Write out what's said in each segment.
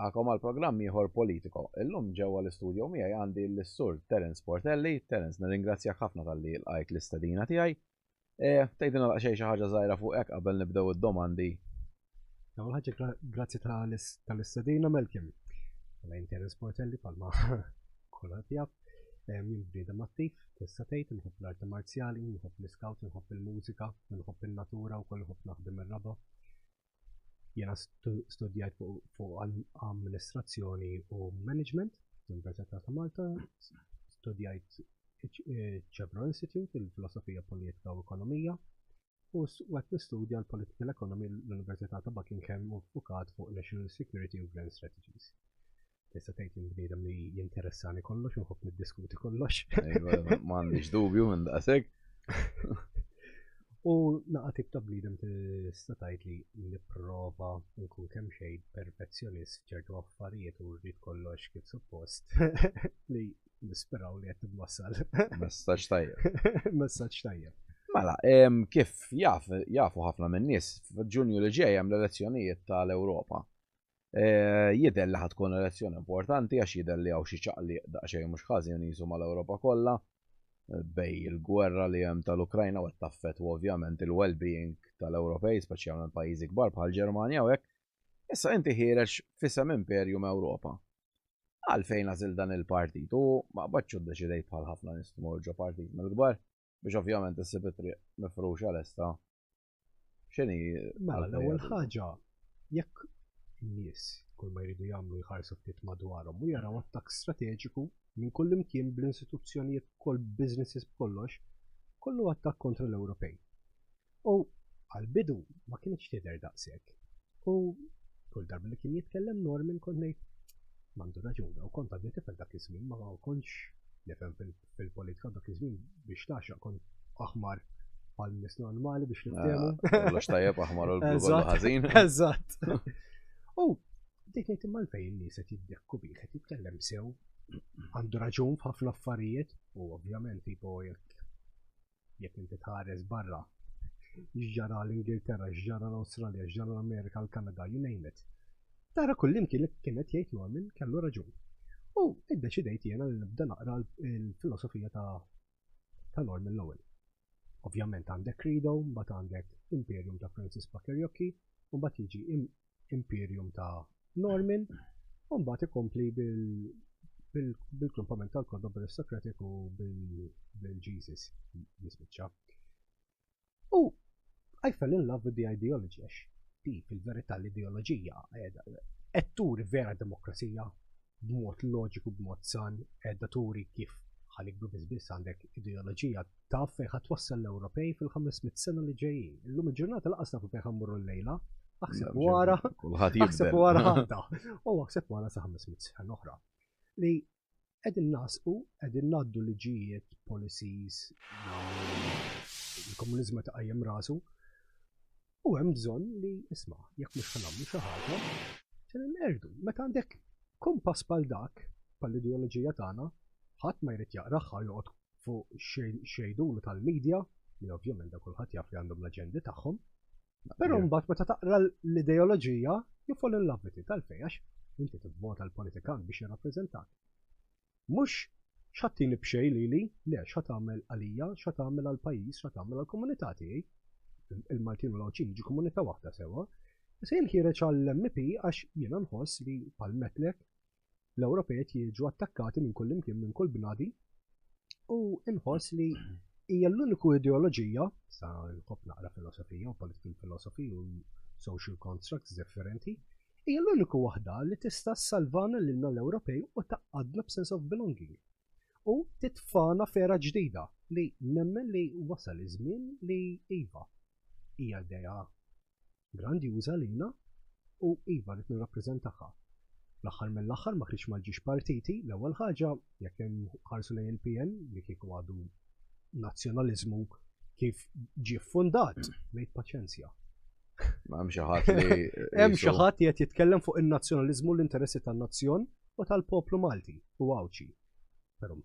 nilqakom għal programm ieħor politiko. Illum ġewwa l-istudju miegħi għandi l-sur Terence Portelli. Terence, nirringrazzjak ħafna tal-li lqajt l-istedina tiegħi. Tgħidilna xi ħaġa żgħira fuq hekk qabel nibdew id-domandi. Ewwel ħaġa grazzi tal-istedina Malcolm. Għalajn Terence Portelli palma kulħadd jaf. Min bniedem attiv, tista' tgħid inħobb l-arti marzjali, inħobb l-iskawt, inħobb il-mużika, inħobb in-natura u koll inħobb naħdem ir-raba. Jiena studjajt fuq amministrazzjoni u management fl-Università ta' Malta, studjajt Chevron Institute, il-filosofija politika u ekonomija, u għet nistudja l-political economy l-Università ta' Buckingham u fukat fuq National Security u Grand Strategies. Tista' tgħid bniedem li jinteressani kollox u nħobb niddiskuti kollox. M'għandix dubju minn daqshekk. U naqatib ta' bniedem tista' tgħid li nipprova nkun kemm xejn perfezzjonist f'ċertu affarijiet u rrid kollox kif suppost li nisperaw li qed tinwassal. Messaġġ tajjeb. Messaġġ tajjeb. Mela, kif jafu ħafna min-nies f'Ġunju li ġej hemm l-elezzjonijiet tal-Ewropa. Jidher li ħatkun elezzjoni importanti għax jidher li hawn xi ċaqli daqsxejn mhux ħażin jisu mal-Ewropa kollha bej il-gwerra li hemm tal-Ukrajna u qed taffettwa ovvjament il-well-being tal-Ewropej, speċjalment pajjiżi kbar bħal Ġermanja u hekk. Issa inti ħireġ f'isem Imperium Ewropa. Għalfejn għażil dan il-partit u ma baċċu ddeċidejt bħal ħafna nies tmur ġo partit mill-kbar biex ovvjament issib it-triq mifruxa lesta. X'inhi Mela l-ewwel ħaġa jekk in-nies kull ma jridu jagħmlu jħarsu ftit madwarhom u jaraw attakk strateġiku minn kull imkien bl-istituzzjonijiet kol businesses b'kollox, kollu attakk kontra l-Ewropej. U għal-bidu ma kienx tidher daqshekk. U kull darba li kien jitkellem Norman kont ngħid m'għandu raġun u kont għadni tifel dak iż-żmien ma kontx nifhem fil-politika dak iż-żmien biex taxaq kont aħmar bħal nies normali biex niftehmu. Kollox tajjeb aħmar u l-blu ħażin. Eżatt. U dik ngħid imma l-fejn in-nies qed jiddekku bih qed jitkellem sew għandu raġun f'ħafna affarijiet u ovvjament tipo jekk inti tħares barra x'ġara l-Ingilterra, x'ġara l-Awstralja, x'ġara l-Amerika, l-Kanada, you name it. Tara kullimkien li kienet jgħid Norman kellu raġun. U iddeċidejt jiena li nibda naqra l-filosofija ta' Norman l-ewwel. Ovvjament għandek Credo, mbagħad għandek Imperium ta' Francis Bacchiocchi, u mbagħad jiġi Imperium ta' Norman, u mbagħad ikompli bil-klumpament tal-kodba bil-Socratic u bil-Jesus jispiċċa. U I fell in love with the ideology għax di fil-verità l-ideoloġija qed turi vera demokrazija b'mod loġiku b'mod san qiegħda turi kif ħalikbu biss għandek ideoloġija taf fejn ħatwassal l-Ewropej fil-500 sena li ġejjin. Illum il-ġurnata laqas nafu fejn ħammurru l-lejla. Aħseb wara ħadda. U aħseb wara sa 500 sena oħra. Li qegħdin nasqu, qegħdin ngħaddu liġijiet, policies, il-komuniżmu ta' qajjem rasu. U hemm bżonn li isma' jekk mhux ħanagħmlu xi ħaġa, se nerdu. Meta għandek kumpass bħal dak bħall-ideoloġija tagħna, ħadd ma jrid jaqraħħa joqgħod fuq xejdulu tal-medja, li ovvjament da kulħadd jaf li għandhom l-aġendi tagħhom. Però mbagħad meta taqra l-ideoloġija, you fall in love with it għalfejn għax inti tivvota l-politikant biex jirrappreżentak. Mhux x'ħattini b'xejn lili, le x'ħatagħmel għalija, x'ħatagħmel għall-pajjiż, x'ħatagħmel għall-komunità tiegħi. Il-Maltin u l-Awċin jiġu komunità waħda sewwa. Se jien ħireġ għall-MP għax jiena nħoss li bħal metlek l-Ewropej jiġu attakkati minn kull imkien minn kull bnadi u nħoss li hija l-uniku ideoloġija sa nħobb naqra filosofija u political philosophy u social constructs differenti, hija l-uniku waħda li tista' ssalvana lilna l-Ewropej u taqgħadna b'sense of belonging. U titfana fera ġdida li nemmen li wasal iż-żmien li iva hija idea grandjuża lilna u iva rid nirrappreżentaha. L-aħħar mill-aħħar ma kienx malġiex partiti, l-ewwel ħaġa jekk hemm ħarsu lejn il-PN li kieku għadu nazzjonaliżmu kif ġie ffundat ngħid paċenzja. Hemm xi ħadd li hemm xi ħadd qed jitkellem fuq in-nazzjonaliżmu l-interessi tan-nazzjon u tal-poplu Malti u għawċi. Però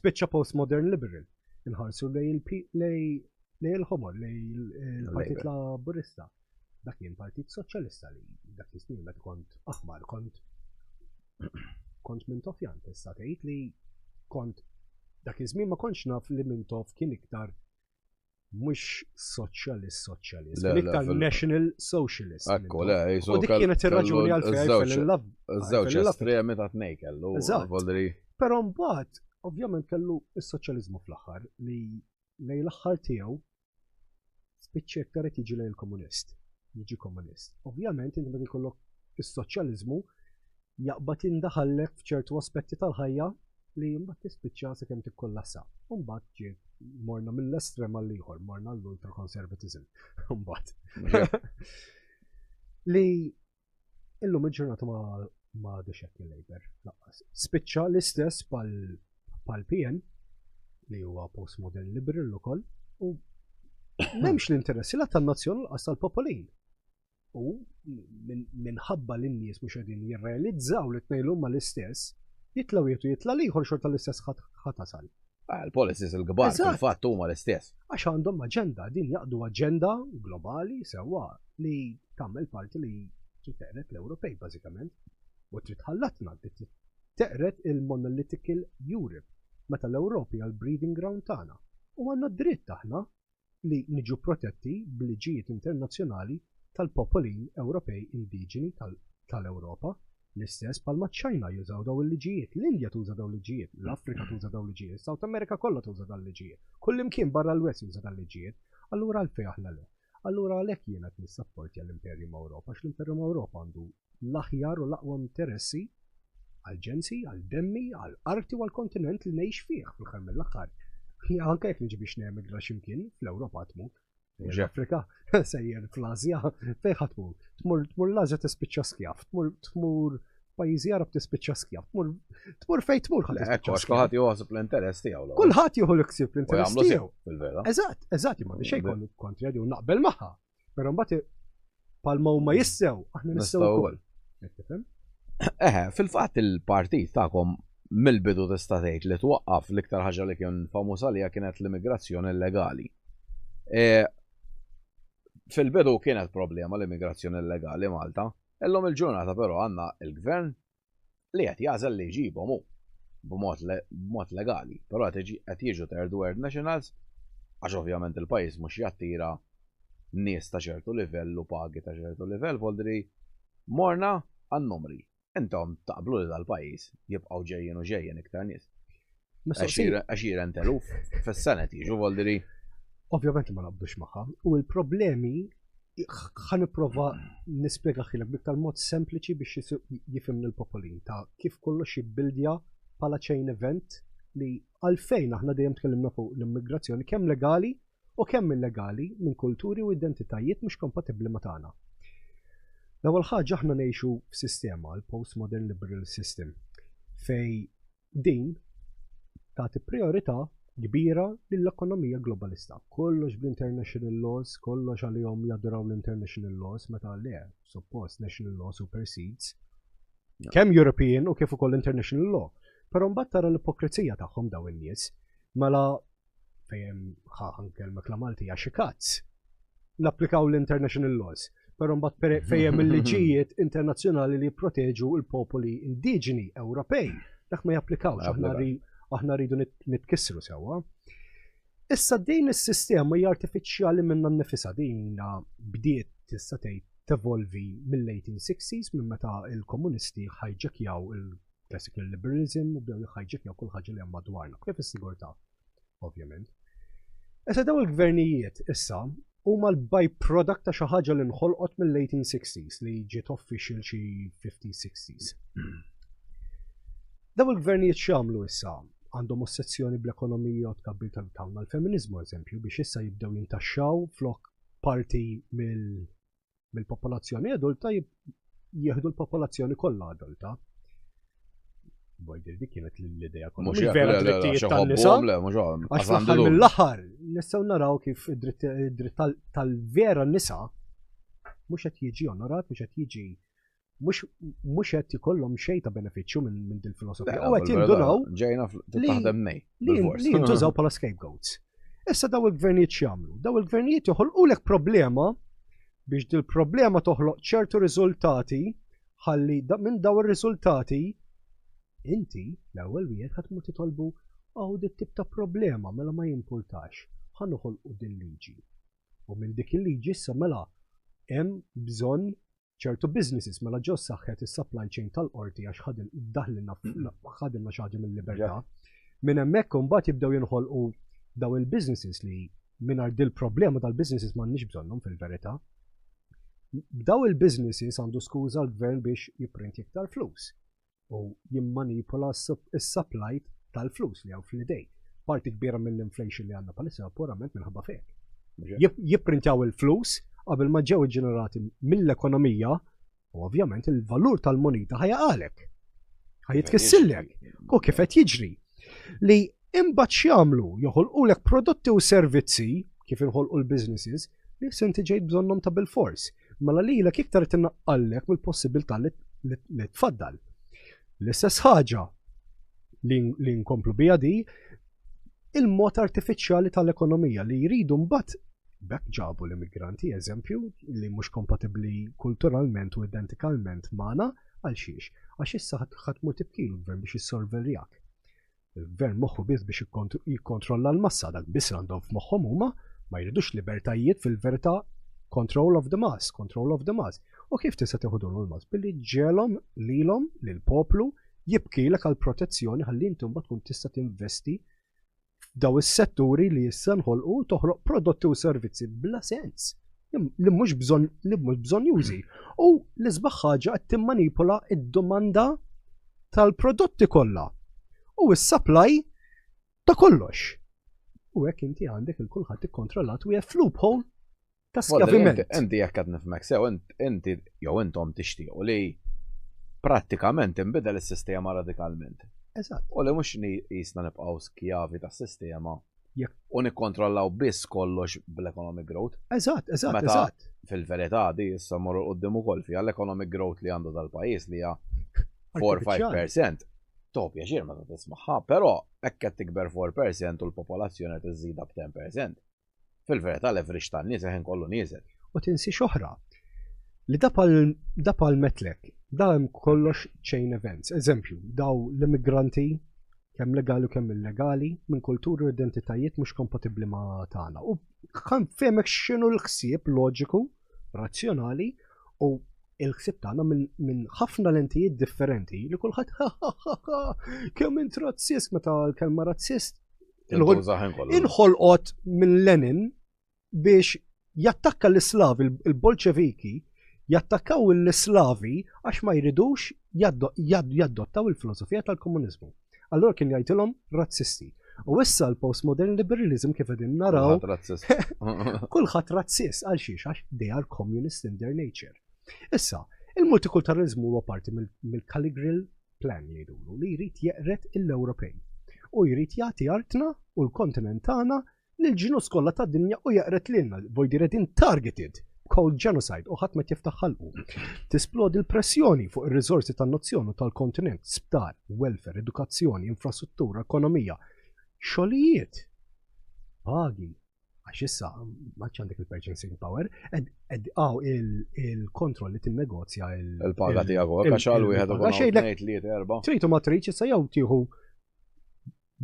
spiċċa postmodern liberal inħarsu lejn il-ħomor lejn il-Partit Laburista. dak kien Partit Soċjalista li dak is-snin meta kont aħmar kont minn Tofjan tista' tgħid li kont dak iż-żmien ma kontx naf li minn Tof kien iktar mhux soċjalist, kien iktar national socialist. Ekku, le, U dik kienet ir-raġuni għalfejn iż-żewġ estremi ta' tnejn kellu. Però mbagħad ovvjament kellu s-soċjaliżmu fl-aħħar li lejn l-aħħar tiegħu spiċċa iktar qed jiġi lejn il-komunist. Jiġi komunist. Ovvjament inti meta jkollok is-soċjaliżmu jaqbad indaħallek f'ċertu aspetti tal-ħajja li mbagħad tispiċċa sakemm tikkollassa. U mbagħad ġiet morna mill-estrem għal ieħor, morna l-ultra-conservatism. Mbagħad. Li illum il-ġurnata ma dexek il-Labour. Spiċċa l-istess pal-PN li huwa postmodern liberal ukoll u m'hemmx l-interessi la tan-nazzjon laqas tal-popolin. U minħabba l-nies mhux qegħdin jirrealizzaw li tnejlhom mal-istess, jitlaw jitla liħor xorta l-istess ħatasal. Il-policies il-gbar fil-fatt huma l-istess. Għax għandhom aġenda, din jaqdu aġenda globali sewwa li tagħmel parti li teqret l-Ewropej bażikament u trid ħallatna teqret il-monolithical Europe meta l-Ewropi għal breeding ground tagħna. U għandna dritt aħna li niġu protetti b'liġijiet internazzjonali tal-popolin Ewropej indiġeni tal-Ewropa. L-istess palma ċ-Ċajna jużaw daw il-liġijiet, l-Indja tuża daw il-liġijiet, l-Afrika tuża daw il-liġijiet, South America kollha tuża daw il-liġijiet, kullimkien barra l-West juża daw il-liġijiet. Allura għalfejn aħna le. Allura għalhekk jiena qed nissapporti għall-Imperjum Ewropa għax l-Imperjum Ewropa għandu l-aħjar u l-aqwa interessi għal-ġensi, għal-demmi, għal-arti u għal-kontinent li ngħix fih fil-aħħar mill-aħħar. Anke jekk niġi biex nemigra x'imkien fl-Ewropa tmut. Fl-Afrika, sejjer fl-Asja, fejn ħatmur. Tmur l-Asja tispiċċa skjaf, tmur pajjiżi Arab tispiċċa skjaf, tmur fejn tmur ħadd. Kulħadd joħosib l-interess tiegħu. Kulħadd jieħu l-iksib l-interess tiegħu. Fil-vera. Eżatt, ma xejn kollu kontri u naqbel magħha. Però mbagħad palma huma jissew, aħna nistgħu wkoll. Fil-fatt il-partit tagħkom mill-bidu tista' tgħid li twaqqaf l-iktar ħaġa li kien famuż għaliha kienet l-immigrazzjoni illegali. Fil-bidu kienet problema l-immigrazzjoni illegali Malta, illum il-ġurnata però għandna il-gvern li qed jażel li jġibhom hu b'mod legali, però qed jiġu third world nationals għax ovvjament il-pajjiż mhux jattira nies ta' ċertu livell u pagi ta' ċertu livell, voldri morna għan-numri. Intom taqblu li dal-pajjiż jibqgħu ġejjin u ġejjin iktar nies. 20,000 fis-sena jiġu voldri. Ovvjament ma naqbdux magħha u l-problemi ħa nipprova nispjega ħilek b'iktar mod sempliċi biex jifhimni l-popolin ta' kif kollox jibbildja bħala chain event li għalfejn aħna dejjem tkellimna fuq l-immigrazzjoni kemm legali u kemm illegali minn kulturi u identitajiet mhux kompatibbli ma' tagħna. L-ewwel ħaġa aħna ngħixu f'sistema l-postmodern liberal system fej din tagħti priorità kbira lill-ekonomija globalista. Kollox bl-international laws, kollox għalihom jadoraw l-international laws, meta le, suppost national law supersedes kemm European u kif ukoll international law. Però mbagħad tara l-ipokrizija tagħhom daw in-nies mela fejn ħankellmek la Malti għax kazz napplikaw l-international laws. Però mbagħad fejn il-liġijiet internazzjonali li jipproteġu l-popoli indiġeni Ewropej dak ma japplikawx aħna rridu nitkissru sewwa. Issa din is-sistema hija artifiċjali minnha nnifisha din bdiet tista' tgħid tevolvi mill-1860s minn meta l-komunisti ħajġekjaw il-classical liberalism u bdew ħajġekjaw kull ħaġa li hemm madwarna, kif is-sigurtà, ovvjament. Issa dawn il-gvernijiet issa huma l-byproduct ta' xi ħaġa li nħolqot mill-1860s li ġiet official xi 50-60s. Daw il-gvernijiet x'jagħmlu issa? Għandhom ossessjoni bl-ekonomija u tkabbir tal-tawna l-feminizmu eżempju biex issa jibdew jintaxxaw flok parti mill-popolazzjoni adulta jieħdu l-popolazzjoni kollha adulta. Bojdir dik kienet l-idea kollha. Mhux vera drittijiet tan-nisa. Għax fl-aħħar mill-aħħar nistgħu naraw kif id-dritt tal-vera nisa mhux qed jiġi onorat, mhux qed jiġi mhux qed ikollhom xejn ta' benefiċċju minn din filosofija. U qed jindunaw ġejna taħdem nej. Li jintużaw bħala scapegoats. Issa daw il-gvernijiet x'jagħmlu? Daw il-gvernijiet joħolqulek problema biex dil problema toħloq ċertu riżultati ħalli minn daw ir-riżultati inti l-ewwel wieħed ħadd titolbu dit tip ta' problema mela ma jimpurtax ħa noħolqu din liġi. U minn dik il-liġi issa mela hemm bżonn ċertu businesses mela ġew saħħet is-supply chain tal-qorti għax ħadilna xi ħaġa mill-libertà. Minn hemmhekk imbagħad jibdew jinħolqu daw il-businesses li mingħajr dil problema tal-businesses m'għandniex bżonnhom fil-verità. Daw il-businesses għandu skuża l-gvern biex jipprint iktar flus u jimmanipola s-supply tal-flus li għaw fl-idej. Parti kbira mill-inflation li għandna palissa purament minħabba fek. Jipprintjaw il-flus qabel ma ġew ġenerati mill-ekonomija u ovvjament il-valur tal-monita ħajaqalek. Ħajitkissillek. U kif qed jiġri. Li imbagħad x'jagħmlu joħolqulek prodotti u servizzi kif inħolqu l-businesses li sinti ġejt bżonnhom ta' bil-fors. Mela lilek iktar tinnaqqallek mill-possibilità li tfaddal. L-istess ħaġa li nkomplu biha di il-mod artifiċjali tal-ekonomija li jridu mbagħad bekk ġabu l-immigranti eżempju li mhux kompatibbli kulturalment u identikalment magħna għal xiex. Għax issa ħadd mur tibkilu l-gvern biex jissorveljak. Il-gvern moħħu biss biex jikkontrolla l-massa dak biss għandhom f'moħħhom huma ma jridux libertajiet fil-verità control of the mass. U kif tista' teħudhom l-mass? Billi ġelhom lilhom lill-poplu jibkilek għal protezzjoni ħalli inti mbagħad tkun tista' tinvesti f'daw is-setturi li issa nħolqu toħloq prodotti u servizzi bla sens li mhux bżonn jużi. U l-isbaħ ħaġa qed timmanipola d-domanda tal-prodotti kollha u s-supply ta' kollox. U hekk inti għandek il-kulħadd ikkontrollat u hemm loophole ta' skaviment. Inti jekk qed nifhmek sew inti jew intom tixtiequ li prattikament inbidel is-sistema radikalment. Eżatt. U li mhux jisna nibqgħu skjavi tas-sistema u nikkontrollaw biss kollox bl-economic growth. Eżatt. Fil-verità di issa mmorru qudiem ukoll fiha l-economic growth li għandu dal-pajjiż li hija 4-5%. Top jaxir ma tismaħħa, però hekk qed tikber 4% u l-popolazzjoni qed iżżida b'10%. Fil-verità l-average tan-nies ħin kollu nieżel. U tinsi xoħra li da pal metlek, da hemm kollox chain events. Eżempju, daw l-immigranti kemm legali u kemm illegali minn kulturi u identitajiet mhux kompatibbli ma' tagħna. U kan femek x'inhu l-ħsieb loġiku, razzjonali u il-ħsieb tagħna minn ħafna lentijiet differenti li kulħadd kemm int razzist meta l-kelma razzist inħolqot minn Lenin biex jattakka l-Slavi, il-Bolċeviki jattakkaw l-Slavi għax ma jridux jaddottaw il-filosofija tal-komuniżmu. Allora kien jgħidilhom razzisti. U issa l-postmodern liberalism kif qegħdin naraw kulħadd razzist għal xiex għax they are communist in their nature. Issa, il-multikulturalizmu huwa parti mill-Caligari plan li jduru li jrid jeqret l-Ewropej u jrid jagħti artna u l-kontinent tagħna lill-ġinus kollha tad-dinja u jeqret lilna vojdi redin targeted cold genocide u ħadd ma tiftaħ ħalqu. Tisplodi l-pressjoni fuq ir-riżorsi tan-nazzjon u tal-kontinent, sptar, welfare, edukazzjoni, infrastruttura, ekonomija, xogħlijiet, pagi. Għax issa ma għandek il-purchasing power, il-kontroll li tinnegozja il-paga tiegħek għax għal wieħed ukoll ngħid li erba'. Tritu ma tridx issa jew tieħu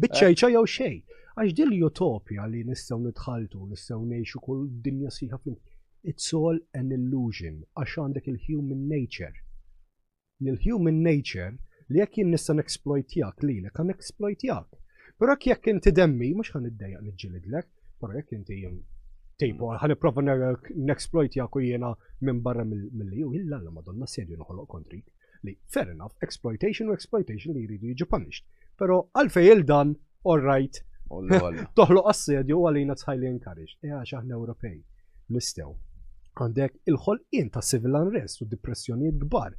biċċejċa jew xejn. Għax din l-utopja li nistgħu nidħaltu, nistgħu ngħixu kull dinja sieħa flimkien. It's all an illusion, għax għandek il-human nature. Il-human nature li jekk jien nista' nexploitjak lilek kan nexploitjak. Però jekk inti demmi mhux ħan iddejjaq niġġielidlek, però jekk inti tipo ħan nipprova nexploitjak u jiena minn barra mill-li u illa Madonna sedju noħoloq kontrik. Li fair enough, exploitation li jridu jiġu punished. Però għalfej il-dan, all right, toħloq assedju għalina tħajli encouraged. Għax aħna Ewropej nistgħu. Għandek il-ħolqien ta' civil unrest u depressjonijiet kbar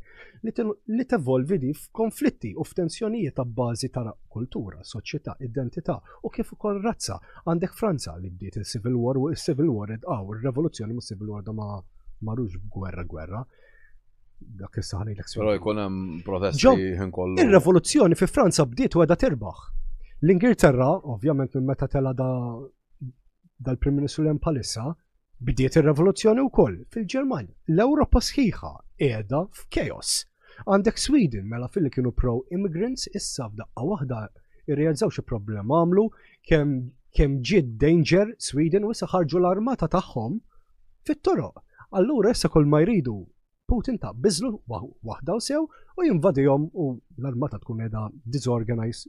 li tevolvi di f'konflitti u f'tensjonijiet ta' bażi ta' kultura, soċjetà, identità u kif ukoll razza. Għandek Franza li bdiet il-Civil War u il-Civil War ir-revoluzzjoni mu Civil War da marux gwerra. Dak issa ħanejlek. Però jkun hemm protesti ħin kollu. Ir-revoluzzjoni fi Franza bdiet u qiegħda tirbaħ. L-Ingilterra, ovvjament minn meta tela dal-Prim Ministru hemm palissa, Bidiet ir-revoluzzjoni wkoll fil-Ġermanja. L-Ewropa sħiħa qiegħda f'chaos. Għandek Sweden mela fil-li kienu pro-immigrants issa f'daqqa waħda irrealizzaw xi problema għamlu kemm ġiet danger Sweden u issa ħarġu l-armata tagħhom fit-toroq. Allura issa kull ma jridu Putin ta' biżlu waħda u sew u jinvadihom u l-armata tkun qiegħda disorganized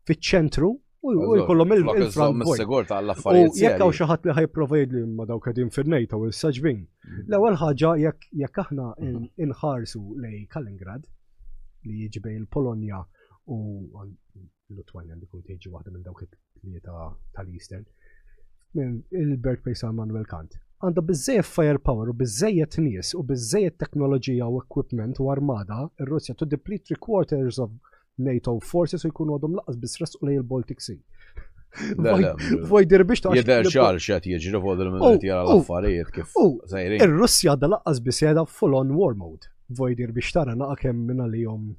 fiċ-ċentru u jkollhom il-front mis-sigur U jekk hawn xi ħadd li ħajprova jgħidli ma dawk qegħdin fin-NATO u s-saġbin. L-ewwel ħaġa jekk aħna inħarsu lej Kaliningrad li jiġi bejn il-Polonja u l-Litwanja li kun tiġi waħda minn dawk it-tlieta tal-Eastern minn il-birthplace għal Manuel Kant. Għandha biżżejjed firepower u biżżejjed nies u biżżejjed teknoloġija u equipment u armada ir-Russja to deplete 3/4 of NATO forces u jkunu għadhom laqas bisres u lej il-Baltic Sea. Vojdir biex ta' jidher xar xed jiġri fuq il-minuti għal affarijiet kif sejrin. Ir-Russja għadha laqqas biss qiegħda full on war mode. Vojdir biex tara naqa' kemm minn għalihom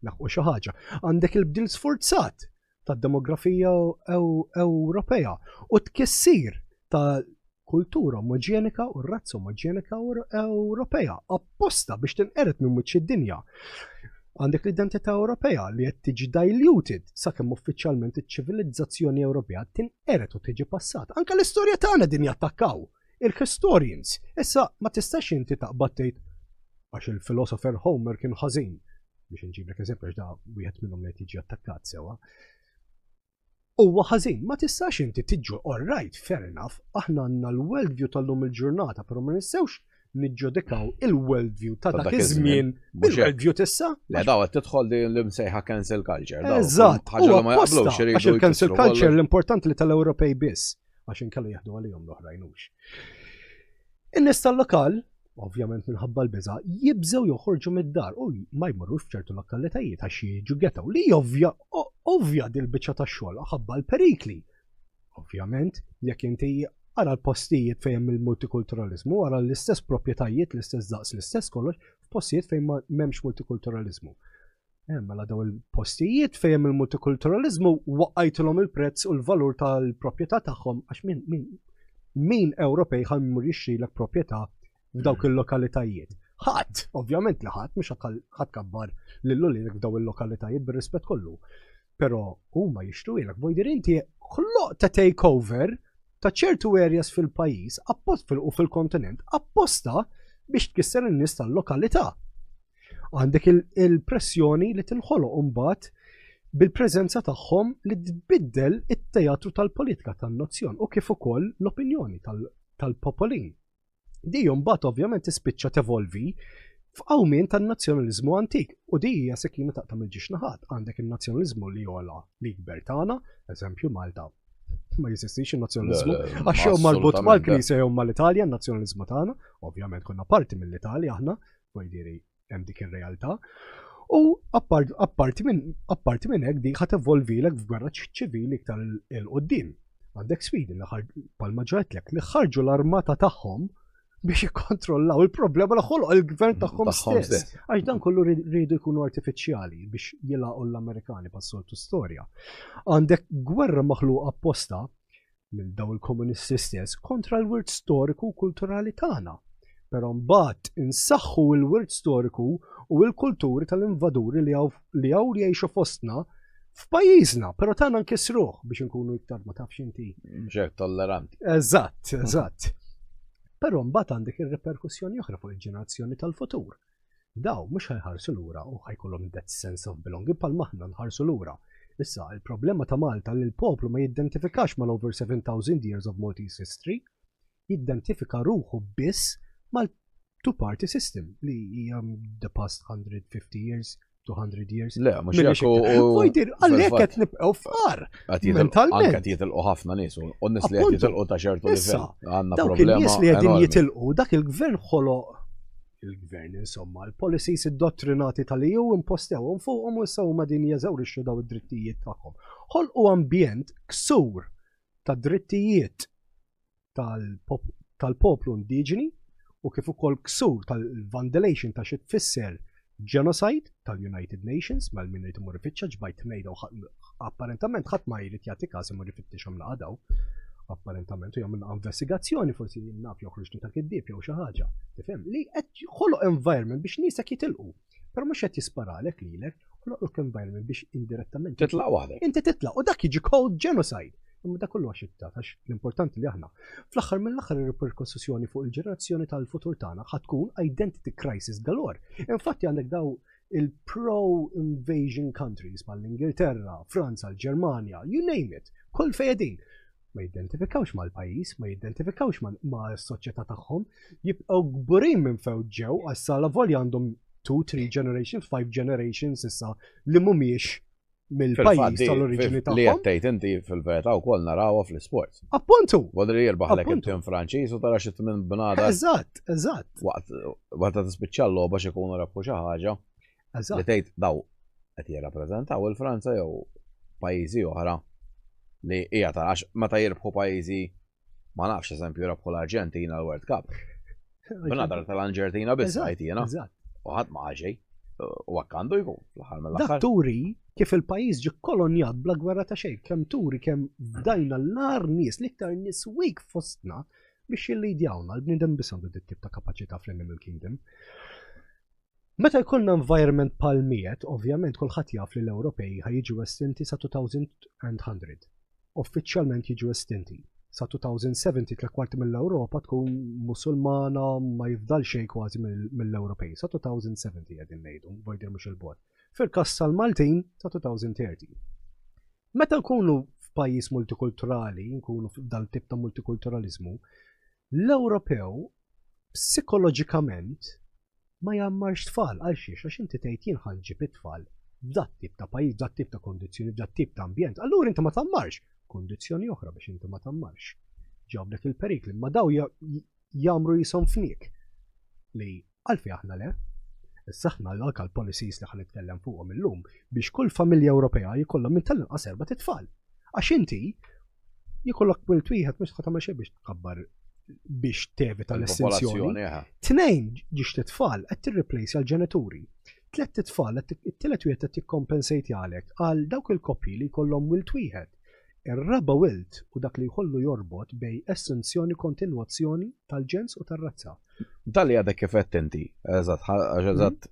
laħqu xi ħaġa. Għandek il-bdil sforzat tad-demografija Ewropea u tkissir ta' kultura omogenika u razza omogenika Ewropea apposta biex tinqeret minn wiċċ id-dinja. Għandek l-identità Ewropea li qed tiġi diluted sakemm uffiċjalment iċ-ċivilizzazzjoni Ewropea tinqeret u tiġi passata. Anke l-istorja tagħna din jattakkaw. Il-historians. Issa ma tistax inti taqbad tgħid għax il-philosopher Homer kien ħażin biex inġiblek eżempju da wieħed minnhom li tiġi attakkat sewwa. Huwa ħażin, ma tistax inti tiġu all right, fair enough, aħna għandna l-world view tal-lum il-ġurnata, però ma nistgħux niġġudikaw il-world view ta' dak iż-żmien bil-world view tissa. Le daw qed tidħol din li msejħa cancel culture. Eżatt, għax il-cancel culture l-importanti li tal-Ewropej biss għax inkellu jaħdu għalihom l-oħrajnux. In-nies tal-lokal, ovvjament minħabba l-biża, jibżew joħorġu mid-dar u ma jmorrux f'ċertu lokalitajiet għax jiġu getaw li ovvja dil-biċċa tax-xogħol ħabba l-perikli. Ovvjament, jekk inti ara l-postijiet fejn il-multikulturalizmu, ara l-istess proprjetajiet, l-istess daqs, l-istess kollox, f'postijiet fejn m'hemmx multikulturalizmu. Mela daw il-postijiet fejn il-multikulturalizmu waqqajtilhom il-prezz u l-valur tal-proprjetà tagħhom għax min Ewropej ħammur jixtrilek proprjetà f'dawk il-lokalitajiet. Ħadd, ovvjament li ħadd mhux ħadd kabbar lillu lilek f'daw il-lokalitajiet bir-rispett kollu. Però huma jixtruilek vojdir inti ħloq ta' takeover ta' ċertu areas fil-pajjiż u fil-kontinent apposta biex tkisser in-nies tal-lokalità. Għandek il-pressjoni li tinħoloq imbagħad bil-preżenza tagħhom li tbiddel it-teatru tal-politika tan-nazzjon u kif ukoll l-opinjoni tal-popolin. Di mbagħad ovvjament tispiċċa tevolvi f'qawmien tan-nazzjonaliżmu antik u di hija sekina taqta' mill-ġiex naħat. Għandek in-nazzjonaliżmu li jola l-ikber tagħna, eżempju Malta. Ma jesistix il-nazzjonalizmu, għax jew marbut mal-Knisja jew mal-Italja, n-nazzjonalizmu tagħna, ovvjament konna parti mill-Italja aħna, vojdiri hemm dik ir-realtà. U apparti minn hekk dik ħadd evolvilek f'gwerra ċivili iktar il-qudiem. Għandek Sweden li palma ġetlek li ħarġu l-armata tagħhom biex jikkontrollaw il-problema li ħolqu il-gvern tagħhom stess. Għax dan kollu rridu jkunu artifiċjali biex jilaqgħu l-Amerikani pas-soltu storja. Għandek gwerra maħluqa apposta mill daw il-komunisti stess kontra l-wirt storiku u kulturali tagħna. Però mbagħad insaħħu l-wirt storiku u l-kulturi tal-invaduri li hawn jgħixu fostna f'pajjiżna, però tagħna nkissruh biex inkunu iktar ma tafx inti. Mhux tolleranti. Eżatt. Però mbagħad għandek ir-reperkussjoni oħra fuq il-ġenerazzjoni tal-futur. Daw mhux ħajħarsu lura u ħajkollhom that sense of belonging bħal maħna nħarsu lura. Issa, il-problema ta' Malta li l-poplu ma jidentifikax mal-over 7,000 years of Maltese history, jidentifika ruħu biss mal-two-party system li hija the past 150 years, 200 years. Le, mhux jekk Vojdir, għalhekk qed nibqgħu fqar. Mentalment. Anke jitilqu ħafna nies u n-nies li qed jitilqu ta' ċertu livell. Għandna dawk in-nies li qegħdin jitilqu, dak il-gvern ħoloq il-gvern insomma, l-policies id-dottrinati tal-EU impostewhom fuqhom u issa huma din jeżawrixxu daw id-drittijiet tagħhom. Ħolqu ambjent ksur ta' drittijiet tal-poplu indiġeni u kif ukoll ksur tal-vandalation ta' xi tfisser genocide tal-United Nations mal-min irid imur ifittxa ġbajt ngħidu apparentament ħadd ma jrid jagħti każ imur ifittixhom laqgħu. apparentament u jagħmel investigazzjoni forsi naf joħroġ ta' kiddieb jew xi ħaġa. Tifhem li qed jħoloq environment biex niesek jitilqu. Però mhux qed jisparalek lilek, ħoloq environment biex indirettament Titlaq waħdek. inti titlaq u dak jiġi called genocide. Imma dak kollu għax għax l-importanti li aħna fl-aħħar mill-aħħar ir-reperkussjoni fuq il-ġenerazzjoni tal-futur tagħna ħatkun identity crisis galore. Infatti għandek daw il-pro-invasion countries bħall-Ingilterra, Franza, l-Ġermanja, you name it, kull fejedin. Ma jidentifikawx mal-pajis, ma jidentifikawx ma' s-soċjetà tagħhom, jibqgħu gburin minn fejn ġew għassa la volja għandhom 2, 3 generations, 5 generations issa li mhumiex mill-pajis tal-oriġini Li tagħhom. għattejt inti fil-verità wkoll narawha fl-isports. Appuntu. Wadri jirbaħ lek Appuntu. tim Franċiż u tara xi minn bnada Eżatt, eżatt, waqt ta' tispiċċa l-logħba xi jkunu rabbu xi ħaġa li eżatt. tgħid daw qed jirrappreżentaw il-Franza jew pajjiżi oħra li hija tara għax meta jirbħu pajjiżi ma nafx eżempju jirbħu l-Arġentina l-World Cup. Bnada tal-Arġentina biss għajt jiena Eżatt. u ħadd ma ġej u għakkandu jkun fl-aħħar Dak mill-aħħar. turi kif il-pajis ġi kolonjat bla gwerra ta' xejn, kemm turi kemm dajna l-nar nies, l-iktar nies weak fostna biex jillidjawna l-bnidem biss għandu dit tip ta' kapaċità fl-Animal Kingdom. Meta jkollna environment palmiet, ovvjament kulħadd jaf li l-Ewropej ħajġu estinti sa 2100. Uffiċjalment jiġu estinti. Sa 2070 3/4 mill-Ewropa tkun musulmana ma jifdal xejn kważi mill-Ewropej. Sa 2070 qegħdin ngħidu, vojder mhux il-bord. Fil-każ tal-Maltin sa 2030. Meta nkunu f'pajjiż multikulturali, nkunu f'dal tip ta' multikulturalizmu, l-Ewropew psikoloġikament ma jammarx tfal għal xiex għax inti tgħid jien ħanġib it-tfal f'dat tip ta' pajjiż, f'dat tip ta' kondizzjoni, f'dat tip ta' ambjent. Allura inti ma tammarx kondizzjoni oħra biex inti ma tammarx. Ġabdek il-perikli, ma daw jamru jisom fnik li għalfi aħna le. Issa aħna l-local policies li ħan nitkellem fuqhom illum biex kull familja Ewropea jkollha minn tal-inqas 4 tfal. Għax inti jkollok wilt wieħed mhux ħadd tagħmel xejn biex tkabbar biex tevita l-estensjoni. Il-popolazzjoni, Tnejn ġiex tfal qed tirreplace għal-ġenituri. 3 tfal it-tielet wieħed qed tikkompensati għalek għal dawk il-koppji li jkollhom wilt wieħed. Ir-raba wilt u dak li jħollu jorbot bej estensjoni kontinwazzjoni tal-ġens u tar-razza. Dalli għadek kif qed inti, eżatt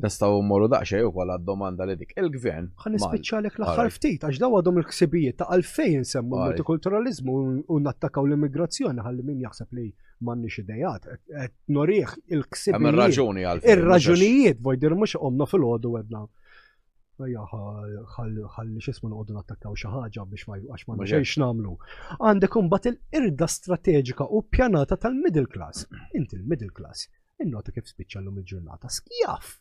nistgħu mmorru daqsxejn ukoll għad-domanda li dik il-gvern. Ħan nispiċċalek l-aħħar ftit għax daw għadhom il-ħsibijiet ta' għalfejn semmu l-multikulturalizmu u nattakaw l-immigrazzjoni ħalli min jaħseb li m'għandniex idejat. Qed norih il-ħsibijiet. Hemm ir-raġuni għalfejn. Ir-raġunijiet vojder mhux qomna fil-għodu għedna. ħalli xismu nqogħdu nattakkaw xi ħaġa biex għax ma xejn nagħmlu. Għandek imbagħad il-irda strateġika u pjanata tal-middle class. Inti l-middle class innota kif spiċċallhom il-ġurnata skjaf.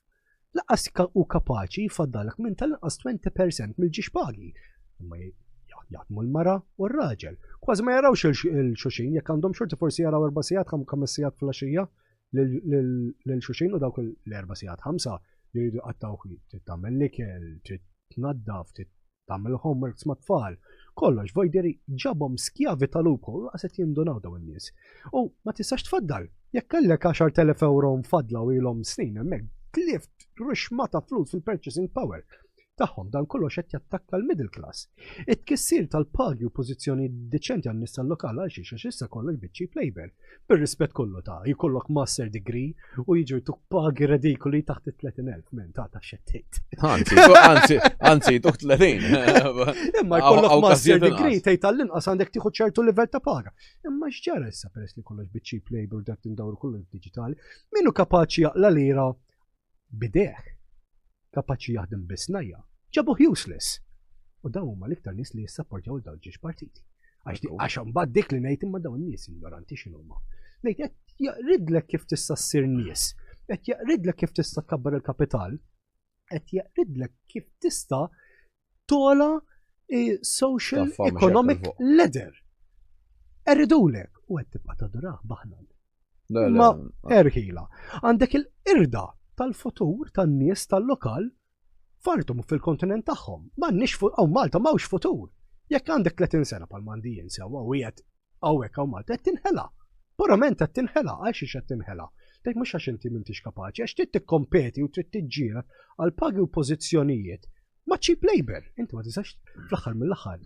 Laqas u kapaċi jfaddalek minn tal-inqas 20% mill-ġiex pagi. Imma jaħdmu l-mara u r-raġel. Kważi ma jarawx il-xuxin, jekk għandhom xorti forsi jaraw 4 sigħat, 5 sigħat fil-għaxija lil-xuxin u dawk l-4 sigħat 5 li jridu għattawk trid tagħmel l-ikel, trid tnaddaf, trid tagħmel homeworks ma' tfal. Kollox vojderi ġabhom skjavi tal-lupu u qed jindunaw dawn in-nies. U ma tistax tfaddal. Jekk kellek 10,000 euro mfadla u ilhom snin hemmhekk tlift ruxma ta' flus fil-purchasing power tagħhom dan kollox qed jattakka l-middle class. It-kissir tal-pagi u pożizzjoni deċenti għan-nies tal-lokal għal xi issa kollox bit-cheap labor. Bir-rispett kollu ta' jkollok master degree u jiġu jtuk pagi redikoli taħt 30,000 minn ta' xettejt. Anzi, tuk 30. Imma jkollok master degree tgħid tal-inqas għandek tieħu ċertu livell ta' paga. Imma x'ġara issa peress li kollox bit-cheap labor dak tindawru kollox diġitali, minu kapaċi jaqla lira bideħ, kapaċi jaħdem bisnajja. Ġabuh useless. U dawn huma l-iktar nies li jissapportjaw dawn ġiex partiti. Għax mbagħad dik li ngħid imma dawn nies ignoranti x'inhuma. Ngħid qed jaqridlek kif tista' ssir nies, qed jaqridlek kif tista' tkabbar il-kapital, qed jaqridlek kif tista' tola social economic ladder. Eridulek u qed tibqa' tadurah baħnan. Ma erħila. Għandek il-irda tal-futur tan-nies tal-lokal fartum fil-kontinent tagħhom. M'għandniex Malta m'hawnx futur. Jekk għandek 30 sena bħal m'għandi jinsew wieħed hawnhekk hawn Malta qed tinħela. Purament qed tinħela għax qed tinħela. Dik mhux għax inti m'intix kapaċi, għax trid tikkompeti u trid tiġġieled għal pagi u pożizzjonijiet ma' cheap labor. Inti ma tistax fl-aħħar mill-aħħar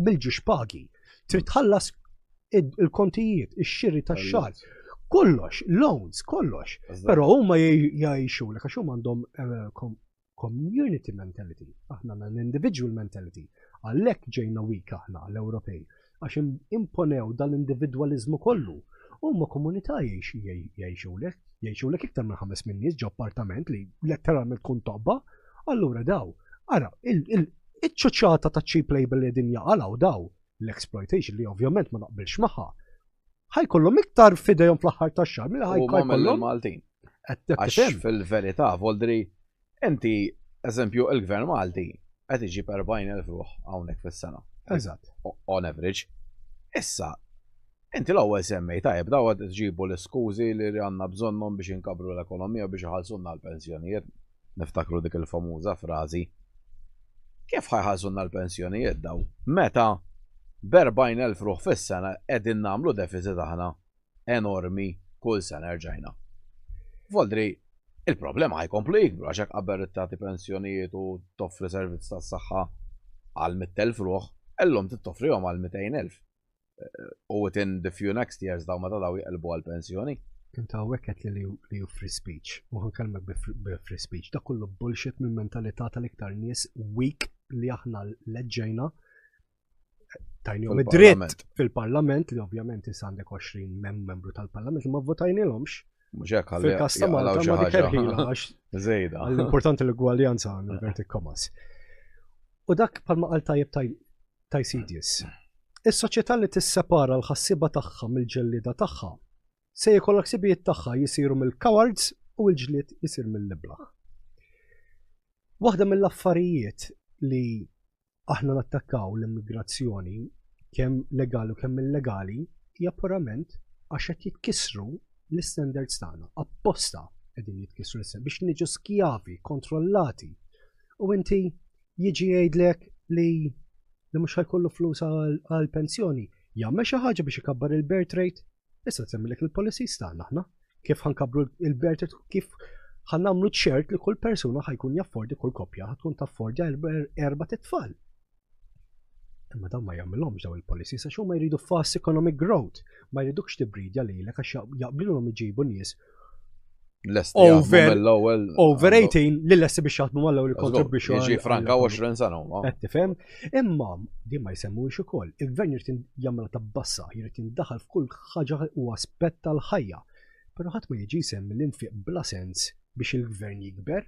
mill-ġiex pagi trid tħallas il-kontijiet, ix-xiri tax-xahar, kollox, loans, kollox. Però huma jgħixu lek għax huma għandhom community mentality, aħna għandna individual mentality. Għalhekk ġejna weak aħna l-Ewropej għax imponew dal-individualizmu kollu. Huma komunità jgħixu lek iktar minn 5 nies ġo appartament li letteralment tkun tobba, allura daw. Ara, iċ-ċoċċata ta' cheap label li din jaqalaw daw l-exploitation li ovvjament ma naqbilx magħha. Ħajkollhom iktar fidejhom fl-aħħar tax-xahar milli ħajkollhom Maltin. Għax fil-verità Voldri, inti eżempju il-Gvern Malti qed iġi 40,000 ruħ hawnhekk fis-sena. Eżatt. On average. Issa, inti l-ewwel semmej tajjeb daw qed iġibu l-iskużi li għandna bżonnhom biex inkabru l-ekonomija biex iħallsunna l-pensjonijiet. Niftakru dik il-famuża frażi. Kif ħajħallsunna l-pensjonijiet daw? Meta b'40,000 ruħ fis-sena qegħdin nagħmlu deficit aħna enormi kull sena rġajna. Voldri, il-problema ħajkomplu jikbru għax hekk qabel tagħti pensjonijiet u toffri servizz tas-saħħa għal 100,000 ruħ, illum tittoffrihom għal 200,000. U within the few next years daw meta daw jqelbu għal pensjoni. Inta għekket li free speech, u ħankalmek bi-free speech, da kullu bullshit minn mentalità tal-iktar nies weak li aħna leġġejna tajnijom id-dritt fil-parlament li ovvjament għandek 20 membru tal-parlament li ma votajnilhomx. Fil-kas ta' Malta ma dikerħila għax l-importanti l-gwaljanza l-verti komas. U dak palma qal tajjeb Tajsidius. Is-soċjetà li tissepara l-ħassiba tagħha mill-ġellida tagħha se jkollok sibijiet tagħha jisiru mill-cowards u l-ġlied jisir mill-liblaħ. Waħda mill-affarijiet li aħna nattakkaw l-immigrazzjoni kemm legali u kemm illegali hija purament għax qed jitkissru l-standards tagħna. Apposta qegħdin jitkissru biex niġu skjavi, kontrollati. U inti jiġi jgħidlek li mhux ħajkollu flus għall-pensjoni. Jagħmel xi ħaġa biex ikabbar il-birth rate. Issa tsemmilek il-policies tagħna aħna. Kif ħankabru il-birth rate, kif ħannamlu ċert li kull persuna ħajkun jaffordi kull koppja ħatkun taffordja 4 titfal. Imma dawn ma jagħmilhomx daw il-policies għax huma jridu fast economic growth, ma jridux tibridja lilek għax jaqblilhom iġibu nies over 18 li lesti biex jaħdmu mal-ewwel kontribwixxu. Jiġi franka 20 sena huma. Qed tifhem? Imma din ma jsemmux ukoll. Il-gvern jrid jagħmel tabbassa, jrid jindaħal f'kull ħaġa u aspett tal-ħajja. Però ħadd ma jiġi jsemmi l-infiq bla sens biex il-gvern jikber.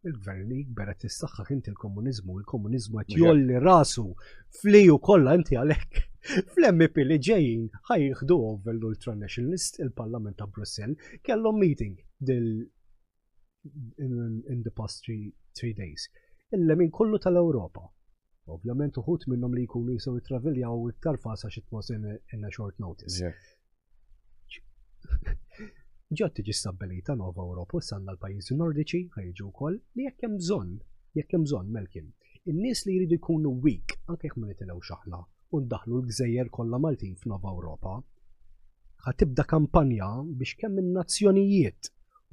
Il-gvern li jikber qed tissaħħaħ inti l-komuniżmu qed jolli rasu fliju kollha inti għalhekk. Fl-MP li ġejjin ħajjieħdu over l-ultranationalist il-Parlament ta' Brussell kellhom meeting in the past 3 days. Il-lemin kollu tal-Ewropa. Ovvjament uħut minnhom li jkunu jistgħu jitraviljaw iktar fasa xi tmos in a short notice. Ġod tiġi stabbilita Nova Ewropa u sanna l-pajjiżi Nordiċi ħajġu wkoll li jekk hemm bżonn Melkin. In-nies li jridu jkunu weak anke jekk ma nitilgħux aħna u ndaħlu l-Gżejjer kollha Maltin f'Nova Ewropa. Ħatibda kampanja biex kemm in-nazzjonijiet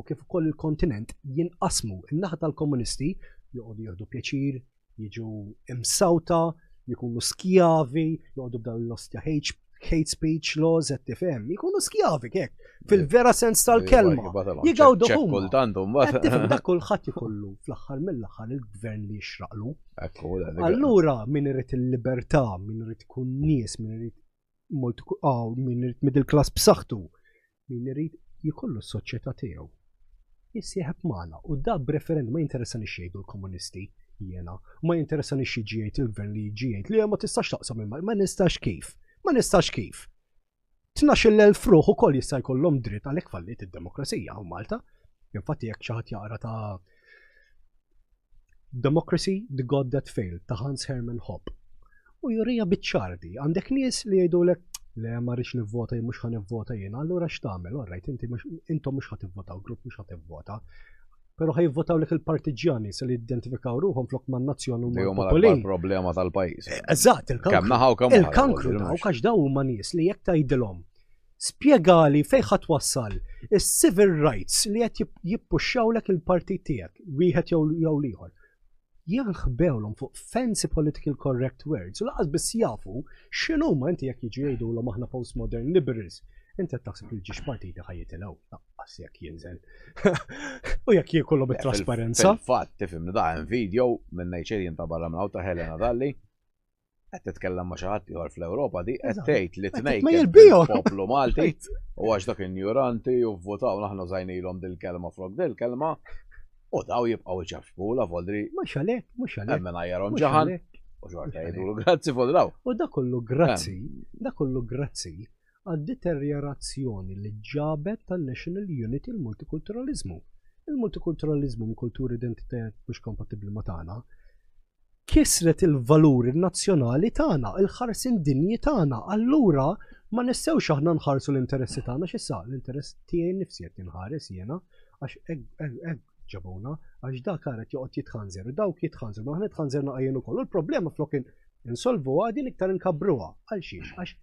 u kif ukoll il-kontinent jinqasmu in-naħa tal-komunisti joqogħdu jieħdu pjaċir, jiġu imsawta, jkunu skjavi, joqogħdu b'dan l-ostja hate speech laws qed tifhem, jkunu skjavi kek fil-vera sens tal-kelma. Jigawdu huma. Qed tifhem dak kulħadd ikollu fl-aħħar mill-aħħar il-gvern li jixraqlu. Allura min irid il-libertà, min irid ikun nies, min irid middle class b'saħħtu, min irid jikollu s-soċjetà tiegħu. Jissieħeb magħna u da b'referendum ma jinteressani xejdu l-komunisti jiena, ma jinteressani xi ġiejt il-gvern li ġiejt li ma tistax taqsam ma nistax kif. Ma nistax kif. 12,000 ruħ ukoll jista' jkollhom dritt għalhekk fallit id-demokrazija u Malta. Infatti jekk xi ħadd jaqra ta' Democracy, the God That Failed ta' Hans Hermann Hoppe. U jurija biċ-ċardi, għandek nies li jgħidulek le ma rridx nivvota mhux ħan nivvota jien, allura x'tagħmel? Orrajt intom mhux ħadd tivvotaw, grupp mhux ħadd tivvota. Pero ħajvotaw lek il-partiġjani se li identifikaw ruħhom flok man nazzjon u mal problema tal-pajjiż. Eżatt, il-kankru daw għax daw huma nies li jekk tgħidilhom spjegali fejn ħadd wassal is-civil rights li qed jippuxxaw lek il-partit tiegħek wieħed jew ieħor. janħbewlhom fuq fancy political correct words u laqas biss jafu x'inhu ma inti jekk jiġu jgħidulhom aħna postmodern liberals. Inti qed taħseb li ġiex partiti ħajjitilgħu, laqqas jekk jinżel. U jekk jkollhom it-trasparenza. Fil-fatt tifhimni da hemm video minn ngħid ta' barra minn ta' Helena Dalli qed titkellem ma' xi ħadd ieħor fl-Ewropa di qed tgħid li tnejn poplu Malti u għax dak injuranti u vvotaw naħna żajnilhom dil-kelma flok dil-kelma u daw jibqgħu iċafxbula Voldri. Mhux għalhekk, mhux għalhekk. Hemm ngħajjarhom ġaħan u xorta jgħidulu grazzi Voldraw. U dak kollu grazzi għad-deterjorazzjoni li ġabet tan-national unity il-multikulturalizmu. Il-multikulturalizmu minn kulturi identitet mhux kompatibbli ma' tagħna kisret il-valuri nazzjonali tagħna, il-ħarsin dinji tagħna. Allura ma nistgħux aħna nħarsu l-interessi tagħna x'issa, l-interess tiegħi nifsi qed inħares jiena għax hekk ġabuna għax dak qaret joqgħod jitħanżer u dawk jitħanżer ma aħna tħanżerna qajjin ukoll. Il-problema flok insolvuha din iktar inkabruha għal xiex għax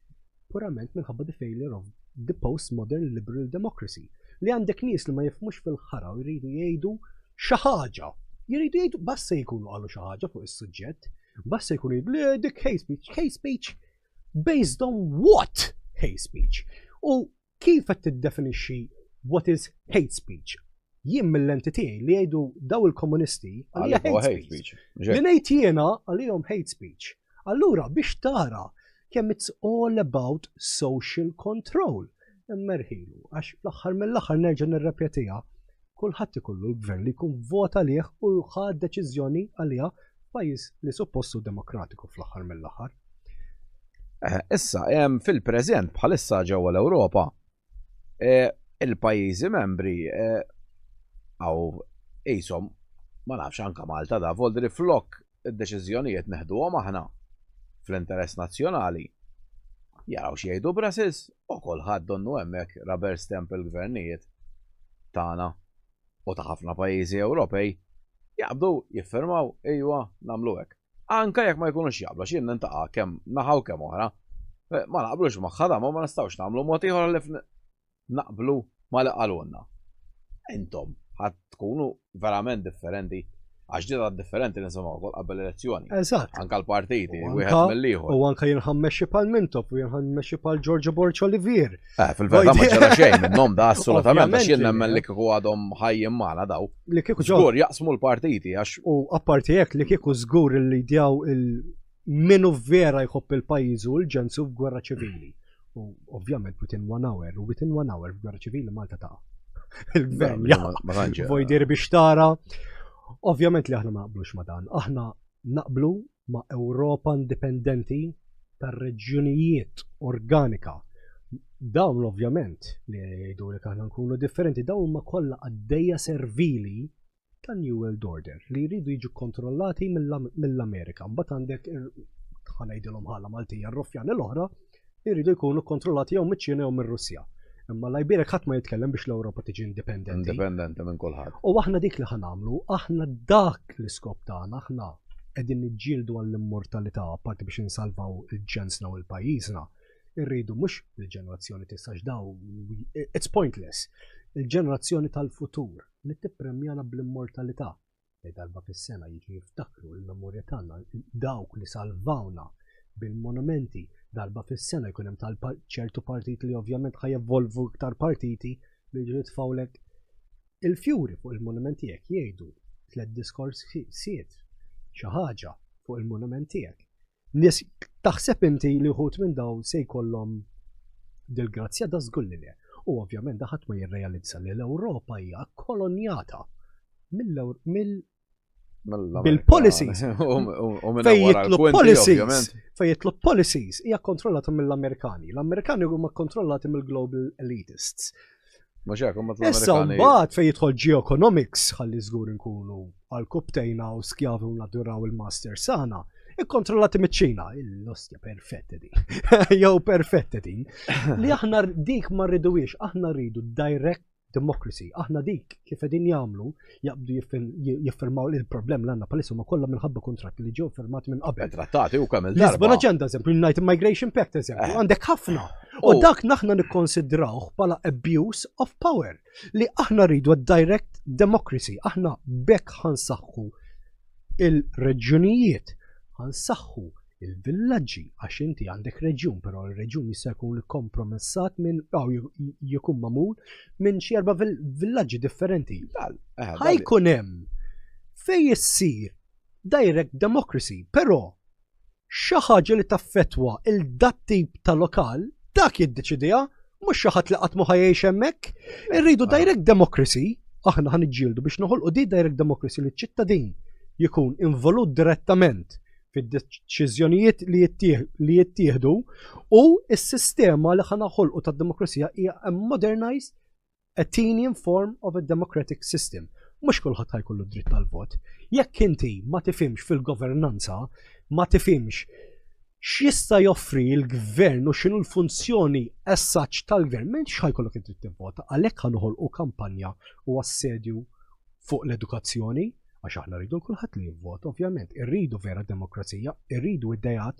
purament minħabba the failure of the postmodern liberal democracy li għandek nies li ma jifhmux fil-ħara u jridu jgħidu xi ħaġa. Jridu jgħidu basta jkunu qalu xi ħaġa fuq is-suġġett, basta jkunu jgħidu li dik hate speech based on what hate speech. U kif qed tiddefinixxi what is hate speech? Jien mill-lenti tiegħi li jgħidu daw il-komunisti għalija hate speech. Li ngħid jiena għalihom hate speech. Allura biex tara kemm it's all about social control. Immerħilu għax fl-aħħar mill-aħħar nerġa' nirrepetiha. Kulħadd ikollu l-gvern li jkun vota għalih u ħad deċiżjoni għaliha pajjiż li suppostu demokratiku fl-aħħar mill-aħħar. Issa fil-preżent bħalissa ġewwa l-Ewropa il-pajjiżi membri għaw qishom ma nafx anke Malta da Voldri flok id-deċiżjonijiet neħduhom aħna fl-interess nazzjonali. Jaraw x'jgħidu Brussels u kulħadd donnu hemmhekk rubber stamp il-gvernijiet tagħna u ta' ħafna pajjiżi Ewropej jaqbdu jiffirmaw ejwa nagħmlu hekk. Anke jekk ma jkunux jaqblu x'jien nintaqa' kemm naħaw kemm oħra. Ma naqblux magħha ma nistgħux nagħmlu mod ieħor li naqblu ma li qalulna. Intom ħadd tkunu verament differenti għax ġieda differenti li nsemgħu wkoll qabel elezzjoni. Eżatt. Anke l-partiti wieħed mill-ieħor. U anke jien ħammexxi bħal Mintop u jien ħammexxi bħal Giorgio Borch Olivier. Fil-verità ma ġara xejn minnhom da assolutament għax jien nemmen li kieku għadhom ħajjin magħna daw. Li kieku żgur jaqsmu l-partiti għax. U apparti hekk li kieku żgur li djaw minu vera jħobb il-pajjiżu l-ġensu f'gwerra ċivili. U ovvjament within 1 hour f'gwerra ċivili Malta ta' il-gvern jaqa' vojdir biex tara. Ovvjament li aħna ma naqblux ma dan, aħna naqblu ma' Ewropa indipendenti tar-reġjunijiet organika. Dawn ovvjament li jgħidu li aħna nkunu differenti, dawn ma kollha għaddejja servili ta' New World Order li jridu jiġu kontrollati mill-Amerika. Mbagħad għandek ħanajdilhom ħalla Maltija r-Ruffjani l-oħra jridu jkunu kontrollati jew miċ-Ċina jew mir-Russja. Imma l-Iberek ħadd ma jitkellem biex l-Ewropa tiġi indipendenti. Indipendenti minn kulħadd. U aħna dik li ħanamlu, aħna dak l-iskop tagħna, aħna qegħdin niġġieldu għall-immortalità apparti biex insalvaw il-ġensna u l-pajjiżna. Irridu mhux il-ġenerazzjoni tistax daw, it's pointless. Il-ġenerazzjoni tal-futur li tippremjana bl-immortalità. Darba fis-sena jiġu jiftakru l-memorja tagħna dawk li salvawna bil-monumenti. Darba fis-sena jkun hemm ċertu partiti li ovvjament ħajevolvu iktar partiti li jiġu jitfawlek il-fjuri fuq il-monumenti tiegħek jgħidu 3 diskorsijiet xi ħaġa fuq il-monumenti tiegħek. Nies taħseb inti li wħud minn dawn se jkollhom dil-grazzja da żgur li le. U ovvjament ħadd ma jirrealizza li l-Ewropa hija kolonjata bil-policies. Fej jitlu policies hija kontrollata mill-Amerikani. L-Amerikani huma kontrollati mill-global elitists. Issa mbagħad fejn jidħol geoeconomics ħalli żgur nkunu għal kubtejna u skjavi u naduraw il-master sana, ikkontrollati miċ-Ċina. Il-ostja perfetti din. Jew perfetti din. Li aħna dik ma rridux, aħna rridu direct democracy. Aħna dik kif qegħdin jagħmlu jaqbdu jiffirmaw il-problem l għandna palissa ma kollha minħabba kontratti li ġew firmati minn qabel. Trattati u kemm il-darba. Lisbon Agenda eżempju, United Migration Pact eżempju, għandek ħafna. U dak naħna nikkonsidrawh bħala abuse of power li aħna rridu direct democracy. Aħna bekk ħansaħħu il-reġjunijiet, ħansaħħu il-villaġġi għax inti għandek reġjun, però il-reġjun jista' jkun kompromessat minn jkun magħmul minn xi 4 villaġġi differenti. Ħajkun hemm fejn issir direct democracy, però xi ħaġa li taffettwa il-dat tip ta' lokal dak jiddeċidija mhux xi ħadd li qatt ma ħajjgħix hemmhekk. Irridu direct democracy, aħna ħaniġġieldu biex noħolqu di direct democracy li ċ-ċittadin jkun involut direttament fid-deċiżjonijiet li jittieħdu u s-sistema li ħanaħolqu tad-demokrazija hija a modernized Athenian form of a democratic system. Mhux kulħadd ħajkollu dritt tal-vot. Jekk inti ma tifhimx fil-governanza, ma tifhimx x'jista' joffri l-gvern u x'inhu l-funzjoni as-such tal-gvern, m'intx ħajkollok id-dritt tivvota. Għalhekk ħanoħolqu kampanja u assedju fuq l-edukazzjoni għax aħna rridu kulħadd li jivvota, ovvjament. Irridu vera demokrazija, irridu id-dejat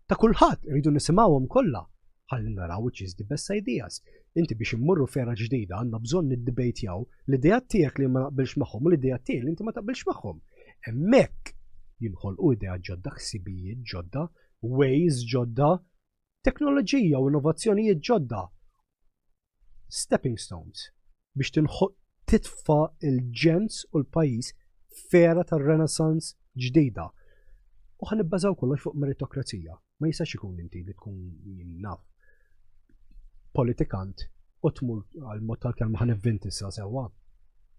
ta' kulħadd, irridu nisimgħuhom kollha. Ħalli naraw which is the best ideas. Inti biex immorru fera ġdida għandna bżonn niddibatjaw l-idejat tiegħek li ma naqbilx magħhom u l-idejat tiegħek li inti ma taqbilx magħhom. Hemmhekk jinħolqu idejat ġodda, ħsibijiet ġodda, ways ġodda, teknoloġija u innovazzjonijiet ġodda. Stepping stones biex titfa' il-ġens u l-pajjiż fera tar-renaissance ġdida. U ħanibbażaw kollox fuq meritokrazija. Ma jistax ikun inti li tkun naf politikant u tmur għal-mod tal-kelma ħanivvinti sa sewwa.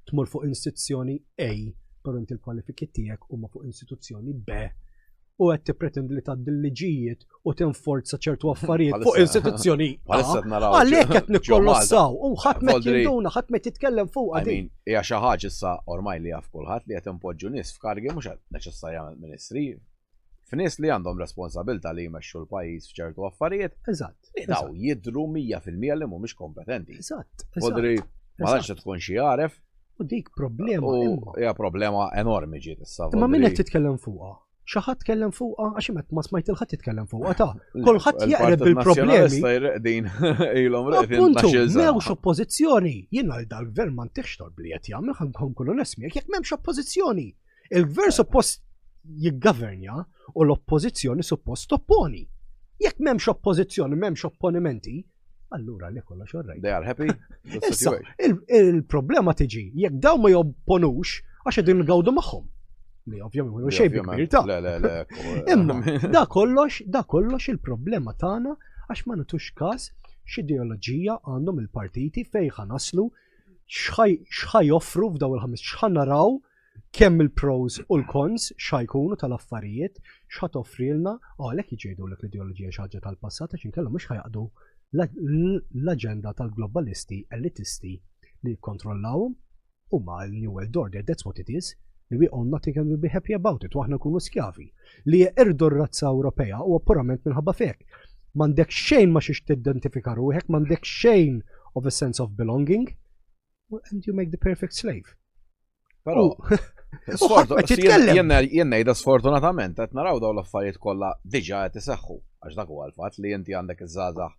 Tmur fuq istituzzjoni A, però inti l-kwalifiki tiegħek huma fuq istituzzjoni B. U qed tippretendi li tgħaddi l-liġijiet u tinforza ċertu affarijiet fuq istituzzjoni A. Għalhekk qed nikkollossaw u ħadd ma jinduna, ħadd ma titkellem fuqha din. Hija xi ħaġa issa ormai li jaf kulħadd li qed impoġġu nies f'kargi mhux neċessarjament ministri. F'nies li għandhom responsabilità li jmexxu l-pajjiż f'ċertu affarijiet. Eżatt. Li daw jidhru 100% li mhumiex kompetenti. Eżatt. Podri ma tantx tkun xi jaref. U dik problema. Hija problema enormi ġiet issa. Ma min qed titkellem fuqha? Xi ħadd tkellem fuqha għax ma smajt il-ħadd jitkellem fuqha ta'. Kulħadd jaqreb bil-problemi. Appuntu, m'hemmx oppożizzjoni. Jiena l dal-gvern ma ntixx torb li qed jagħmel ħankun kullu nesmi jekk m'hemmx oppożizzjoni. Il-gvern suppost jiggovernja u l-oppożizzjoni suppost opponi. Jekk m'hemmx oppożizzjoni, m'hemmx opponimenti, allura li kollox orrejt. They are happy. Issa, il-problema tiġi jekk daw ma jopponux għax qegħdin ngawdu magħhom. Li ovvjament mhux xejn bil-kbirtà. Imma da kollox il-problema tagħna għax ma nagħtux każ x'ideoloġija għandhom il-partiti fejn ħanaslu x'ħajoffru f'daw il-ħames x'ħanaraw kemm il-pros u l-cons x'ħajkunu tal-affarijiet x'ħatoffrilna għalhekk jiġejdulek l-ideoloġija xi ħaġa tal-passat għax inkella mhux ħajaqdu l-aġenda tal-globalisti elitisti li jikkontrollawhom huma l-New World Order, that's what it is. Li we own nothing and we'll be happy about it, u aħna nkunu skjavi. Li irdu r-razza Ewropea huwa purament minħabba fek. M'għandek xejn ma xiex tidentifika ruħek, m'għandek xejn of a sense of belonging, and you make the perfect slave. Però jenna jgħida sfortunatament qed naraw daw l-affarijiet kollha diġà qed iseħħu għax dak huwa l-fatt li inti għandek iż-żgħażagħ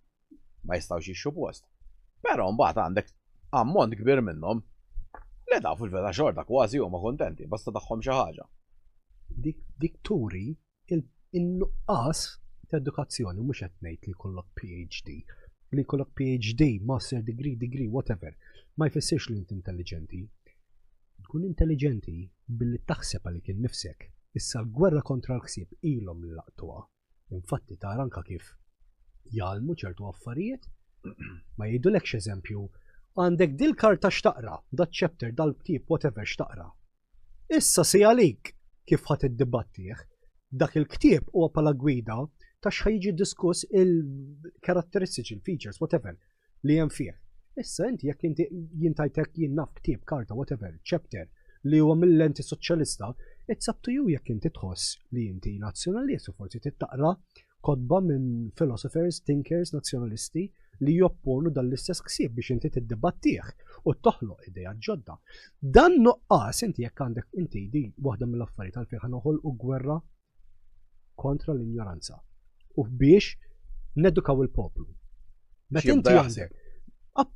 ma jistgħux jixxu post. Però mbagħad għandek ammont kbir minnhom li da fil-veta xorta kważi huma kontenti, basta tagħhom xi ħaġa. Dik turi in-nuqqas ta' edukazzjoni mhux qed ngħid li jkollok PhD. Li jkollok PhD, master degree, whatever. Ma jfissirx li inti intelligenti. Tkun intelligenti billi taħseb għalik innifsek. Issa l-gwerra kontra l-ħsieb ilhom li laqtuha. Infatti tara anke kif jgħalmu ċertu affarijiet ma jgħidulekx eżempju għandek dil-karta x'taqra, dat-chapter, dal-ktib, whatever x'taqra. Issa si għalik kif ħadd iddibattih, dak il-ktieb huwa bħala gwida ta' x'ħajġi diskuss il-karatteristiċi, il-features, whatever, li hemm fih. Issa inti jekk inti jintajtek jien naf ktieb, karta, whatever, chapter, li huwa mill-lenti soċjalista, it's up to you jekk inti tħoss li inti nazzjonalist u forsi tittaqra kodba minn philosophers, thinkers, nazzjonalisti li jopponu dal-istess ksib biex inti tiddibattih u toħloq idea ġodda. Dan nuqqas inti jekk għandek inti di waħda mill-affarijiet għalfejn ħanoħolqu gwerra kontra l-ignoranza u biex nedukaw il-poplu. Meta inti għandek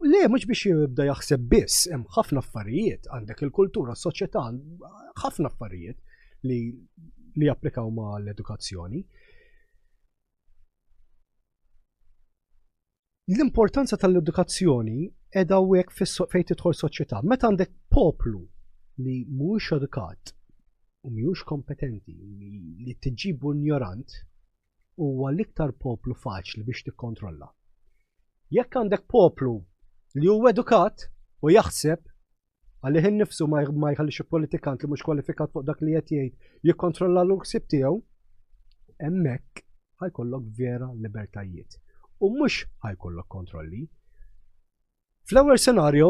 le mhux biex jibda jaħseb biss, hemm ħafna affarijiet għandek il-kultura, s-soċjetà, ħafna affarijiet li japplikaw ma l-edukazzjoni. L-importanza tal-edukazzjoni edha hekk fejn tidħol soċjetà. Meta għandek poplu li mhuwiex edukat u mhuwiex kompetenti li tiġibu ignorant huwa l-iktar poplu faċli biex tikkontrolla. Jekk għandek poplu li huwa edukat u jaħseb għalih innifsu ma jħallix il-politikant li mhux kwalifikat fuq dak li qed jgħid jikkontrolla l-ksib tiegħu, hemmhekk ħajkollok vera libertajiet. U mhux ħajkollok kontrolli. Fl-ewwel senarju,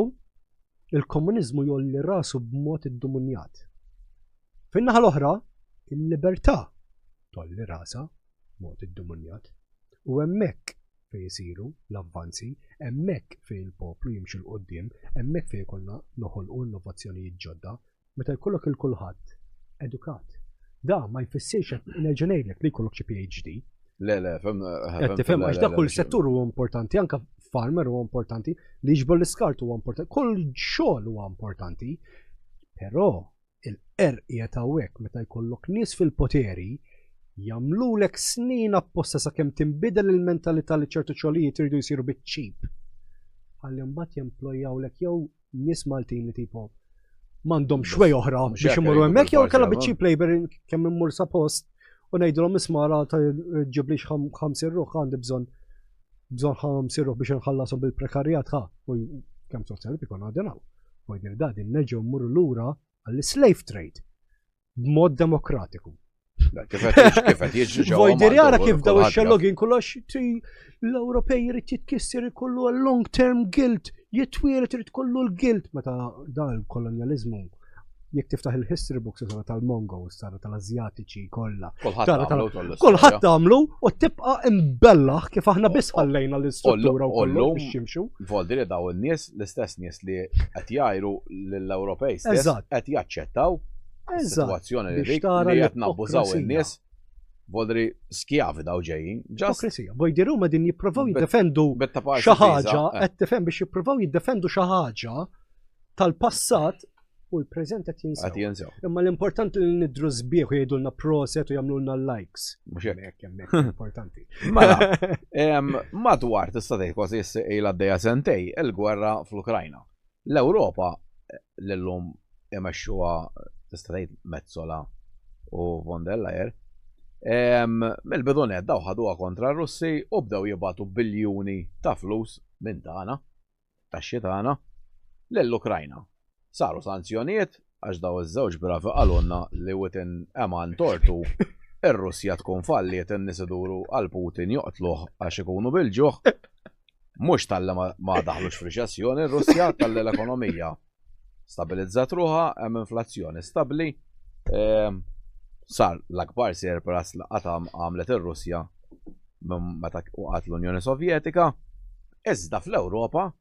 il-komuniżmu jolli rasu b'mod iddumunjat. Fin-naħa l-oħra, il-libertà tolli rasa b'mod iddumunjat. U hemmhekk fejn isiru l-avvanzi, hemmhekk fejn il-poplu jimxi l-qudiem, hemmhekk fejn ikollna noħolqu innovazzjonijiet ġodda, meta jkollok il-kulħadd edukat. Da ma jfissirx nerġa' ngħidlek li jkollok xi PhD. Le, Tifhem għax dak kull settur huwa importanti, anke farmer huwa importanti, li jiġbor l-iskart huwa importanti, kull xogħol huwa importanti, però il-qerqiet hawnhekk meta jkollok nies fil-poteri jagħmlulek snin apposta sakemm tinbidel il-mentalità li ċertu xogħlijiet iridu jsiru bit-cheap. Ħalli mbagħad jemployawlek jew nies Maltin li tipo m'għandhom xwej oħra biex imorru hemmhekk jew kellha bit-cheap labor kemm immur suppost. U ngħidulhom isma' ta' ġiblix 5 ruħ għandi bżonn 5 ruħ biex nħallasom bil-prekarjat u kemm soċjali ikun għadenaw. U jdir da din nerġgħu mmorru lura għall-slave trade b'mod demokratiku. Kif qed jiġri ġewwa. Vojdir jara kif daw ix-xellogin kollox l-Ewropej irid jitkisser ikollu long term guilt, jitwielet irid kollu l-guilt meta da l-kolonjaliżmu. Jekk tiftaħ il-history books tal-Mongos, tal-Azjatiċi kollha. Kulħadd għamlu u tibqa' imbellaħ kif aħna biss ħallejna l-istruttura wkoll biex jimxu. Voldi li daw in-nies l-istess nies li qed jgħajru lill-Ewropej stess qed jaċċettaw is-sitwazzjoni li qed nabbużaw in-nies. Voldi skjavi daw ġejjin. Ipokrisija. Vojdiru ma din jippruvaw jiddefendu xi ħaġa, qed tifhem biex jippruvaw jiddefendu xi ħaġa tal-passat u l-preżent qed jinsew. Imma l-importanti li nidru sbieħ u jgħidulna proset u jagħmlulna likes. Mhux hekk importanti. Madwar tista' tgħid kważi ilha għaddejja sentej il-gwerra fl-Ukrajna. L-Ewropa lillum imexxuha tista' tgħid Mezzola u von der Leyen. Mill-bidunet daw ħaduha kontra r-Russi u bdew jibgħatu biljuni ta' flus minn tagħna, taxxi tagħna lill-Ukrajna. Saru sanzjonijiet għax daw iż-żewġ bravi qalulna li within eman tortu ir-Russja tkun falliet in-nies iduru għal Putin joqtluh għax ikunu bil-ġuħ. Mhux talli ma daħlux f'riċessjoni r-Russja talli l-ekonomija stabilizzat ruħha hemm inflazzjoni stabbli. Sar l-akbar surplus li qatt għamlet ir-Russja meta waqgħet l-Unjoni Sovjetika. Iżda fl-Ewropa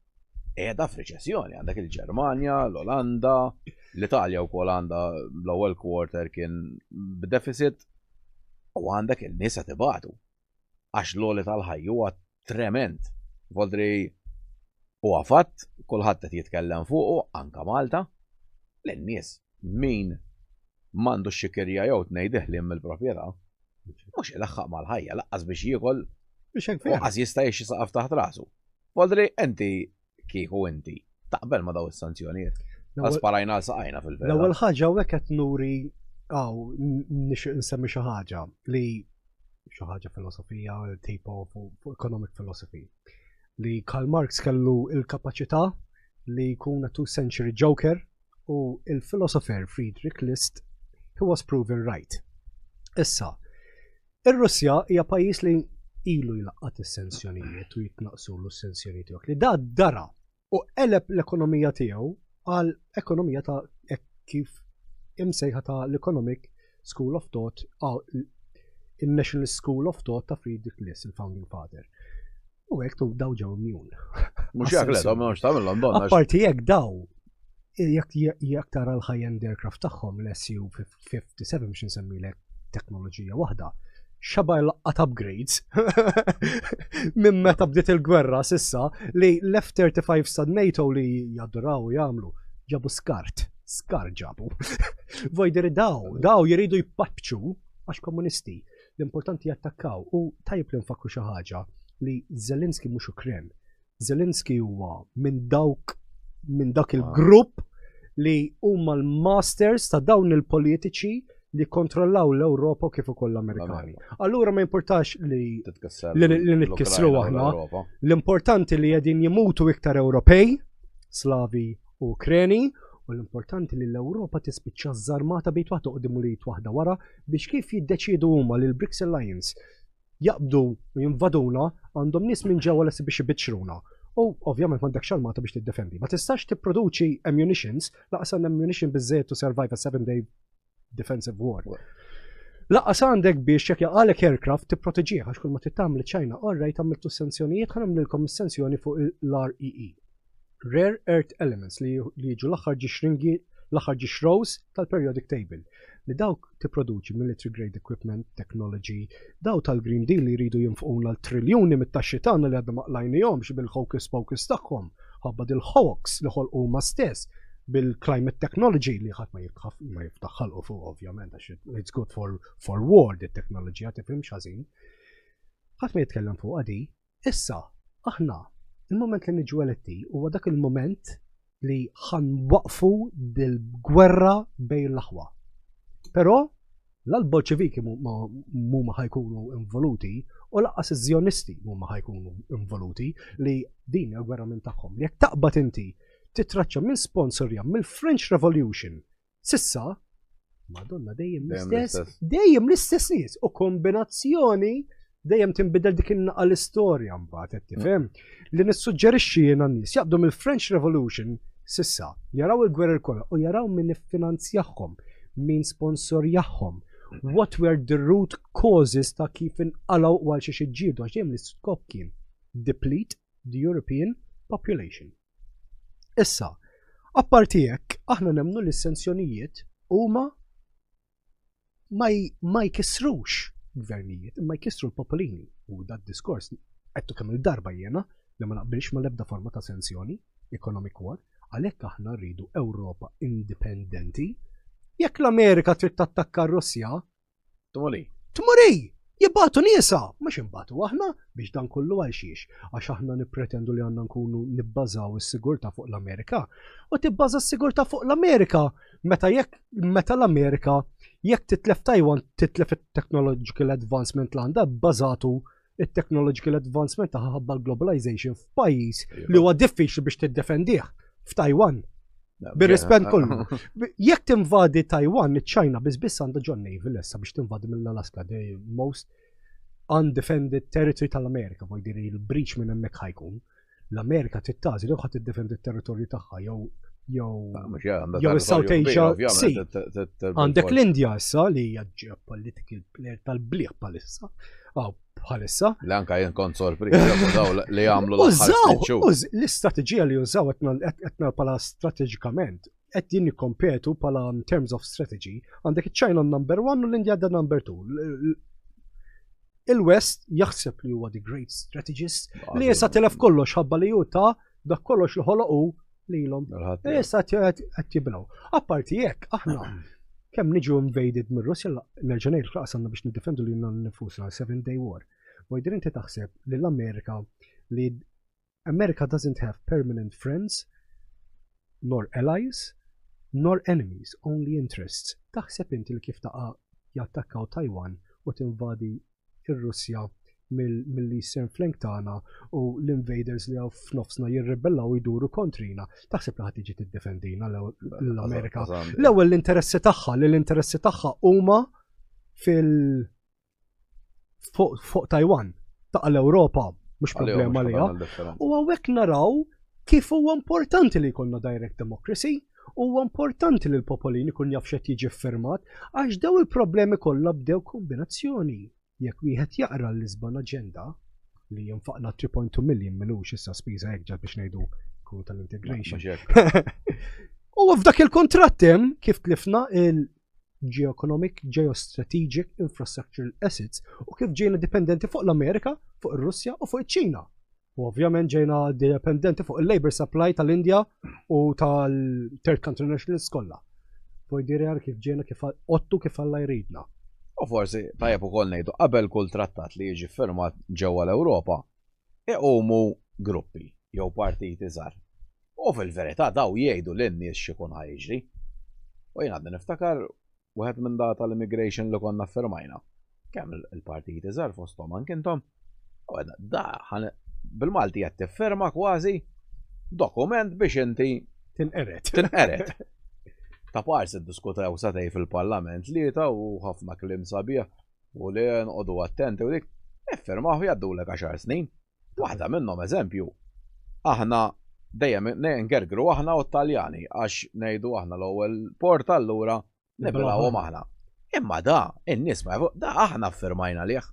qiegħda f'riċessjoni, għandek il-Ġermanja, l-Olanda, l-Italja wkoll għandha l-ewwel quarter kien b'deficit u għandek il-nies qed ibatu. Għax l-għoli tal-ħajja huwa trement. Voldri huwa fatt kulħadd qed jitkellem fuqu anke Malta l-nies min m'għandux xikkerja jew tnejn deħliem mill-proprjetà. Mhux ilaħħaq mal-ħajja laqqas biex jiekol qas jista' jgħix saqaf taħt rasu. Voldri inti kieku inti taqbel ma daw is-sanzjonijiet. Sparajna saqajna fil-vera. L-ewwel ħaġa hekk qed nuri nixtieq nsemmi xi ħaġa li xi ħaġa filosofija, type of economic philosophy. Li Karl Marx kellu il-kapaċità li jkun a two-century joker u il-philosopher Friedrich List he was proven right. Issa, ir-Russja hija pajjiż li ilu jlaqqat is-sensjonijiet u jitnaqsulu s-sensjonijiet tiegħu li da dara u qeleb l-ekonomija tiegħu għal ekonomija ta' kif imsejħa ta' l-Economic School of Thought il-National School of Thought ta' Friedrich List, il-Founding Father. U hekk daw ġew immjun. Mhux jekk le daw m'hemmx tagħmel London. Apparti jekk daw jekk tara l-high-end aircraft tagħhom l-SU-57 biex insemmilek teknoloġija waħda. Xaba laqqat upgrades minn meta bdiet il-gwerra sissa li l-F-35 sa' NATO li jadduraw u jagħmlu ġabu skart. skarġabu. Vojder daw jiridu jippaċċu għax komunisti. L-importanti jattakkaw u tajb li nfakru xi ħaġa li Zelensky mhux Ukren. Zelensky huwa minn dak il-grupp li huma l-masters ta' dawn il-politiċi li kontrollaw l-Ewropa kif ukoll l-Amerikani. Allura ma importax li nitkissru aħna. L-importanti li qegħdin jimutu iktar Ewropej, Slavi u Ukreni, u l-importanti li l-Ewropa tispiċċa żarmata bejt waħda qudiem u li waħda wara biex kif jiddeċiedu huma li l-BRICS Alliance jaqbdu u jinvaduna għandhom nies minn ġewwa lesti biex ibiċċruna. U ovvjament m'għandek xalmata biex tiddefendi. Ma tistax tipproduċi ammunitions, laqas ammunition biżżejjed to survive a 7-day defensive war. Laqqas għandek biex jekk jaqalek aircraft tipproteġih għax kull ma tittamli ċajna orrejt għamiltu sanzjonijiet ħanamlilkom is-sanzjoni fuq l-REE. Rare Earth Elements li jiġu l-aħħar ġixrows tal-periodic table li dawk tipproduċi military grade equipment, technology, daw tal-Green Deal li jridu jinfquna l-triljuni mit-taxxi tagħna li għadhom maqlajnihomx bil-hocus pocus tagħhom, ħabba dil-hoax li ħolqu ma stess bil-climate technology li ħadd ma jiftaħ ħalqu fuq ovvjament għax it's good for war the technology għad tifhimx ħażin. Ħadd ma jitkellem fuq għadi, issa aħna il-moment li niġu eletti huwa dak il-moment li ħanwaqfu dil-gwerra bejn l-aħwa. Però l-Bolċeviki huma ħajkunu involuti u laqqas iż-Żjonisti huma ħajkunu involuti li din hija gwerra minn tagħhom. Jekk taqbad inti titraċċa minn sponsorja mill-French Revolution. Sissa, Madonna dejjem l-istess nies u kombinazzjoni dejjem tinbidel dik innaqa l-istorja mbagħad qed tifhem. Li nissuġġerixxi jiena n-nies jaqbdu mill-French Revolution sissa, jaraw il-gwerer kollha u jaraw min iffinanzjahom, min sponsorjahom. What were the root causes ta' kif inqalgħu għal xi xiġġieldu għax dejjem l-iskop kien deplete the European population. Issa, apparti hekk, aħna nemmnu li s-sanzjonijiet huma ma jkissrux gvernijiet, ma jkissru l-popolini. U dat diskors għettu kemm il-darba jiena li ma naqbilx ma l-ebda forma ta' sanzjoni, economic war, għalhekk aħna rridu Ewropa indipendenti. Jekk l-Amerika trid tattakka r-Russja, tmuri! Jibbatu nisa, mux jibbatu aħna biex dan kollu għal xiex, għax aħna nipretendu li għanna nkunu nibbażaw is-sigurta fuq l-Amerika. U tibbaża s-sigurta fuq l-Amerika, meta l-Amerika jekk titlef Taiwan titlef it-technological advancement l-għanda bbażatu it-technological advancement taħħabba l-globalization f'pajjiż li huwa diffiċli biex tiddefendih f'Taiwan. Bir-rispett kollu. Jekk tinvadi Taiwan, iċ-Ċajna biss għandha John Navy issa biex tinvadi mill-Alaska, the most undefended territory tal-Amerika, vuol dire il-breach minn hemmhekk ħajkun. L-Amerika tittażi li ħadd tiddefendi t-territorju tagħha jew is-South Asia. Għandek l-Indja issa li hija geopolitical player tal-bliħ bħalissa. Bħalissa. L-anka jien kont sorpriż daw li jagħmlu l-istrateġija li użaw qed nalpala strateġikament qed jien nikkompetu bħala terms of strategy għandek iċ-China number 1 u l-Indja da number 2. Il-West jaħseb li huwa the great strategist li issa telef kollox ħabba li juta dak kollox li ħoloqu lilhom. Issa qed jibnew. Apparti hekk aħna kemm niġu invaded mir-Russja nerġa' ngħid ħlaqas għandna biex niddefendu lilna nnifusna 7-day war. Wajdir inti taħseb li l-Amerika li America doesn't have permanent friends, nor allies, nor enemies, only interests. Taħseb inti li kif taqa' jattakkaw Taiwan u tinvadi ir-Russja mill-eastern flank tagħna u l-invaders li għaw f'nofsna jirribellaw jduru kontrina. Taħseb li ħadd tiġi tiddefendina l-Amerika. L-ewwel l-interessi tagħha huma fuq Taiwan. Taqa' l-Ewropa mhux problema liha. U hawnhekk naraw kif huwa importanti li jkollna direct democracy, huwa importanti li l-popolin ikun jaf x'qed jiġi ffirmat għax daw il-problemi kollha bdew kombinazzjoni. Jekk wieħed jaqra l-Lisbon Agenda li jinfaqna 3.2 million milux issa spiża hekk ġad biex ngħidu kuru tal-integration. U f'dak il-kontratt hemm kif tlifna il-geoeconomic, geostrategic, infrastructural assets u kif ġejna dipendenti fuq l-Amerika, fuq ir-Russja u fuq iċ-Ċina. U ovvjament ġejna dependenti fuq il-labor supply tal-Indja u tal-third country nationals kollha. Fuq dirjar kif ġejna kif ottu kif Alla jridna. U forsi tajjeb ukoll ngħidu qabel kull trattat li jiġi firmat ġewwa l-Ewropa iqumu gruppi jew partiti żgħar. U fil-verità daw jgħidu lin-nies x'ikun ħajġri. U jien għadni niftakar wieħed minn data l-immigration li konna firmajna. Kemm il-partiti żgħar fosthom anke intom. U bil-Malti qed tiffirma kważi dokument biex inti tinqeret. Ta' parsi ddiskutaw satej fil-Parlament lieta u ħafna kliem sabiħ u li nqogħdu attenti u dik iffirmaw jgħaddulek 10 snin. Waħda minnhom eżempju, aħna dejjem ngergru aħna u Taljani għax ngħidu aħna l-ewwel port allura nibilgħuhom aħna. Imma da, in-nies ma da aħna ffirmajna liħ.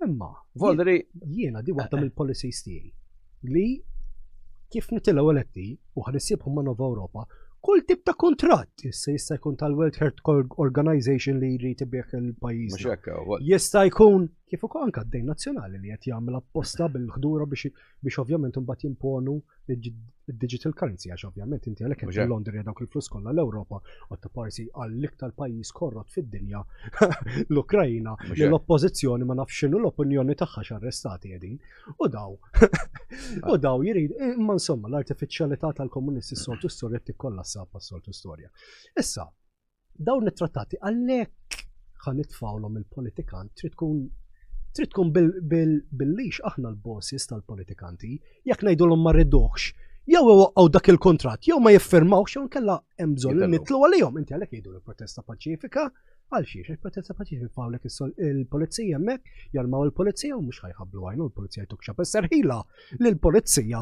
Imma, Volderi jiena di waħda mill-policies tiegħi li kif nitilgħu eletti u ħanissibhom ma' Nova Ewropa, kull tip ta' kontratt jista' jkun tal-World Health Organization li jrid ibih il-pajjiż. Jista' jkun kif ukoll anke d-dejn nazzjonali li qed jagħmel apposta bil-ħdura biex ovvjament imbagħad jimponu digital currency għax ovvjament inti għalhekk qed Londra dawk il-flus kollha l-Ewropa u parsi għall-iktar pajjiż korrott fid-dinja l-Ukrajna li l-oppożizzjoni ma nafx x'inhu l-opinjoni tagħha x'arrestati qegħdin u daw jirid imma insomma l-artifiċjalità tal-komunisti s-soltu storja tikkollassa pas-soltu storja. Issa dawn it-trattati għalhekk ħanitfawlhom il-politikant trid tkun bil-lix aħna l-bosses tal-politikanti, jekk ngħidulhom ma rridux, jew iwaqgħu dak il-kontratt, jew ma jiffirmawx jew nkella hemm bżonn nitlu għalihom. Inti għalhekk jgħidu l-protesta paċifika, għal xiex il-protesta paċifika fawlek il-polizija hemmhekk, jarmaw il-polizija u mhux ħajħablu għajnu l-polizija jtukxa serħila lill-polizija.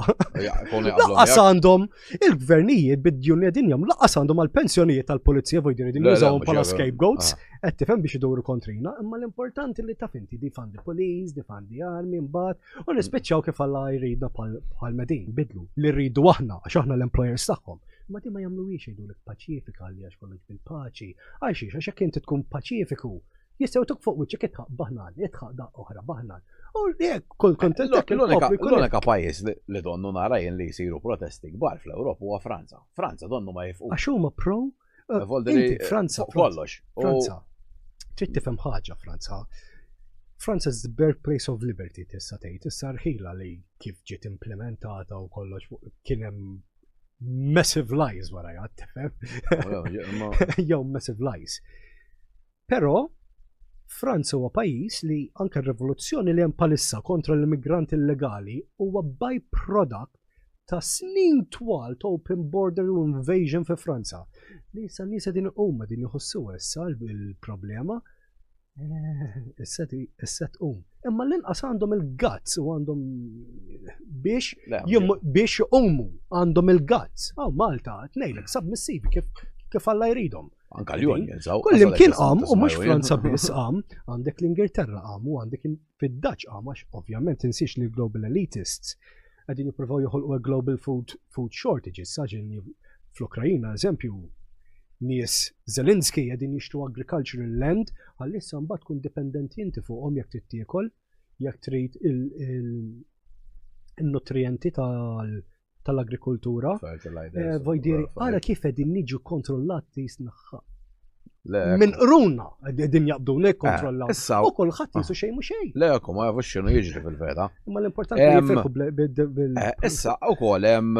Laqas għandhom il-gvernijiet bid-djun qegħdin laqas għandhom għall-pensjonijiet tal-polizija vojdu jridu jużawhom bħala scapegoats. Qed tifhem biex iduru kontrina, imma l-importanti li taf inti difandi police, difandi armi, mbagħad u nispiċċaw kif Alla jridna bħal-medin bidlu li rridu aħna għax aħna l-employers tagħhom. Ma di ma jagħmluwiex jgħidulek paċifika li għax kollox bil-paċi. Għax jekk inti tkun paċifiku, jistgħu tuk fuq wiċċek itħaq baħnan, itħaq daqq oħra baħnan. U jekk kull kontent l-unika pajjiż li donnu nara jien li jsiru protesti kbar fl-Ewropa huwa Franza. Franza donnu ma jifqu. Għax huma pro Franza kollox. Franza. Trid tifhem ħaġa Franza. Franza is the birthplace of liberty tista' tgħid. Issa rħila li kif ġiet implementata u kollox kien hemm massive lies wara jgħad tifhem. Jew massive lies. Però Franza huwa pajjiż li anke r-rivoluzzjoni li hemm bħalissa kontra l-immigranti illegali huwa by-product ta' snin twal ta' open border u invasion fi Franza. Li issa n-nies qegħdin huma din jħossuha issa l-problema. Issa imma l-inqas għandhom il-guts u għandhom biex jqumu għandhom il-guts. Malta tnejlek submissivi kif Alla jridhom. Anka l-jon jinżaw. Kullim kien qam u mhux Franza biss qam, għandek l-Ingilterra qam u għandek fid-Daċ qam għax ovvjament insiex li global elitists għadin jippruvaw joħolqu global food shortages. Saġin fl-Ukrajina eżempju nies Zelensky għadin jixtru agricultural land għallissa mbagħad tkun dipendenti inti fuqhom jekk trid tiekol, jekk trid il-nutrienti tal-agrikoltura. Vojdiri, ara kif qegħdin niġu kontrollati jisnaħħa. Min qruna qegħdin jaqbduna jikkontrollaw. U kulħadd jisu xejn mhu xejn. Le jekk ma jafux x'inhu jiġri fil-veda. Imma l-importanti li jfirħu bil. Issa wkoll hemm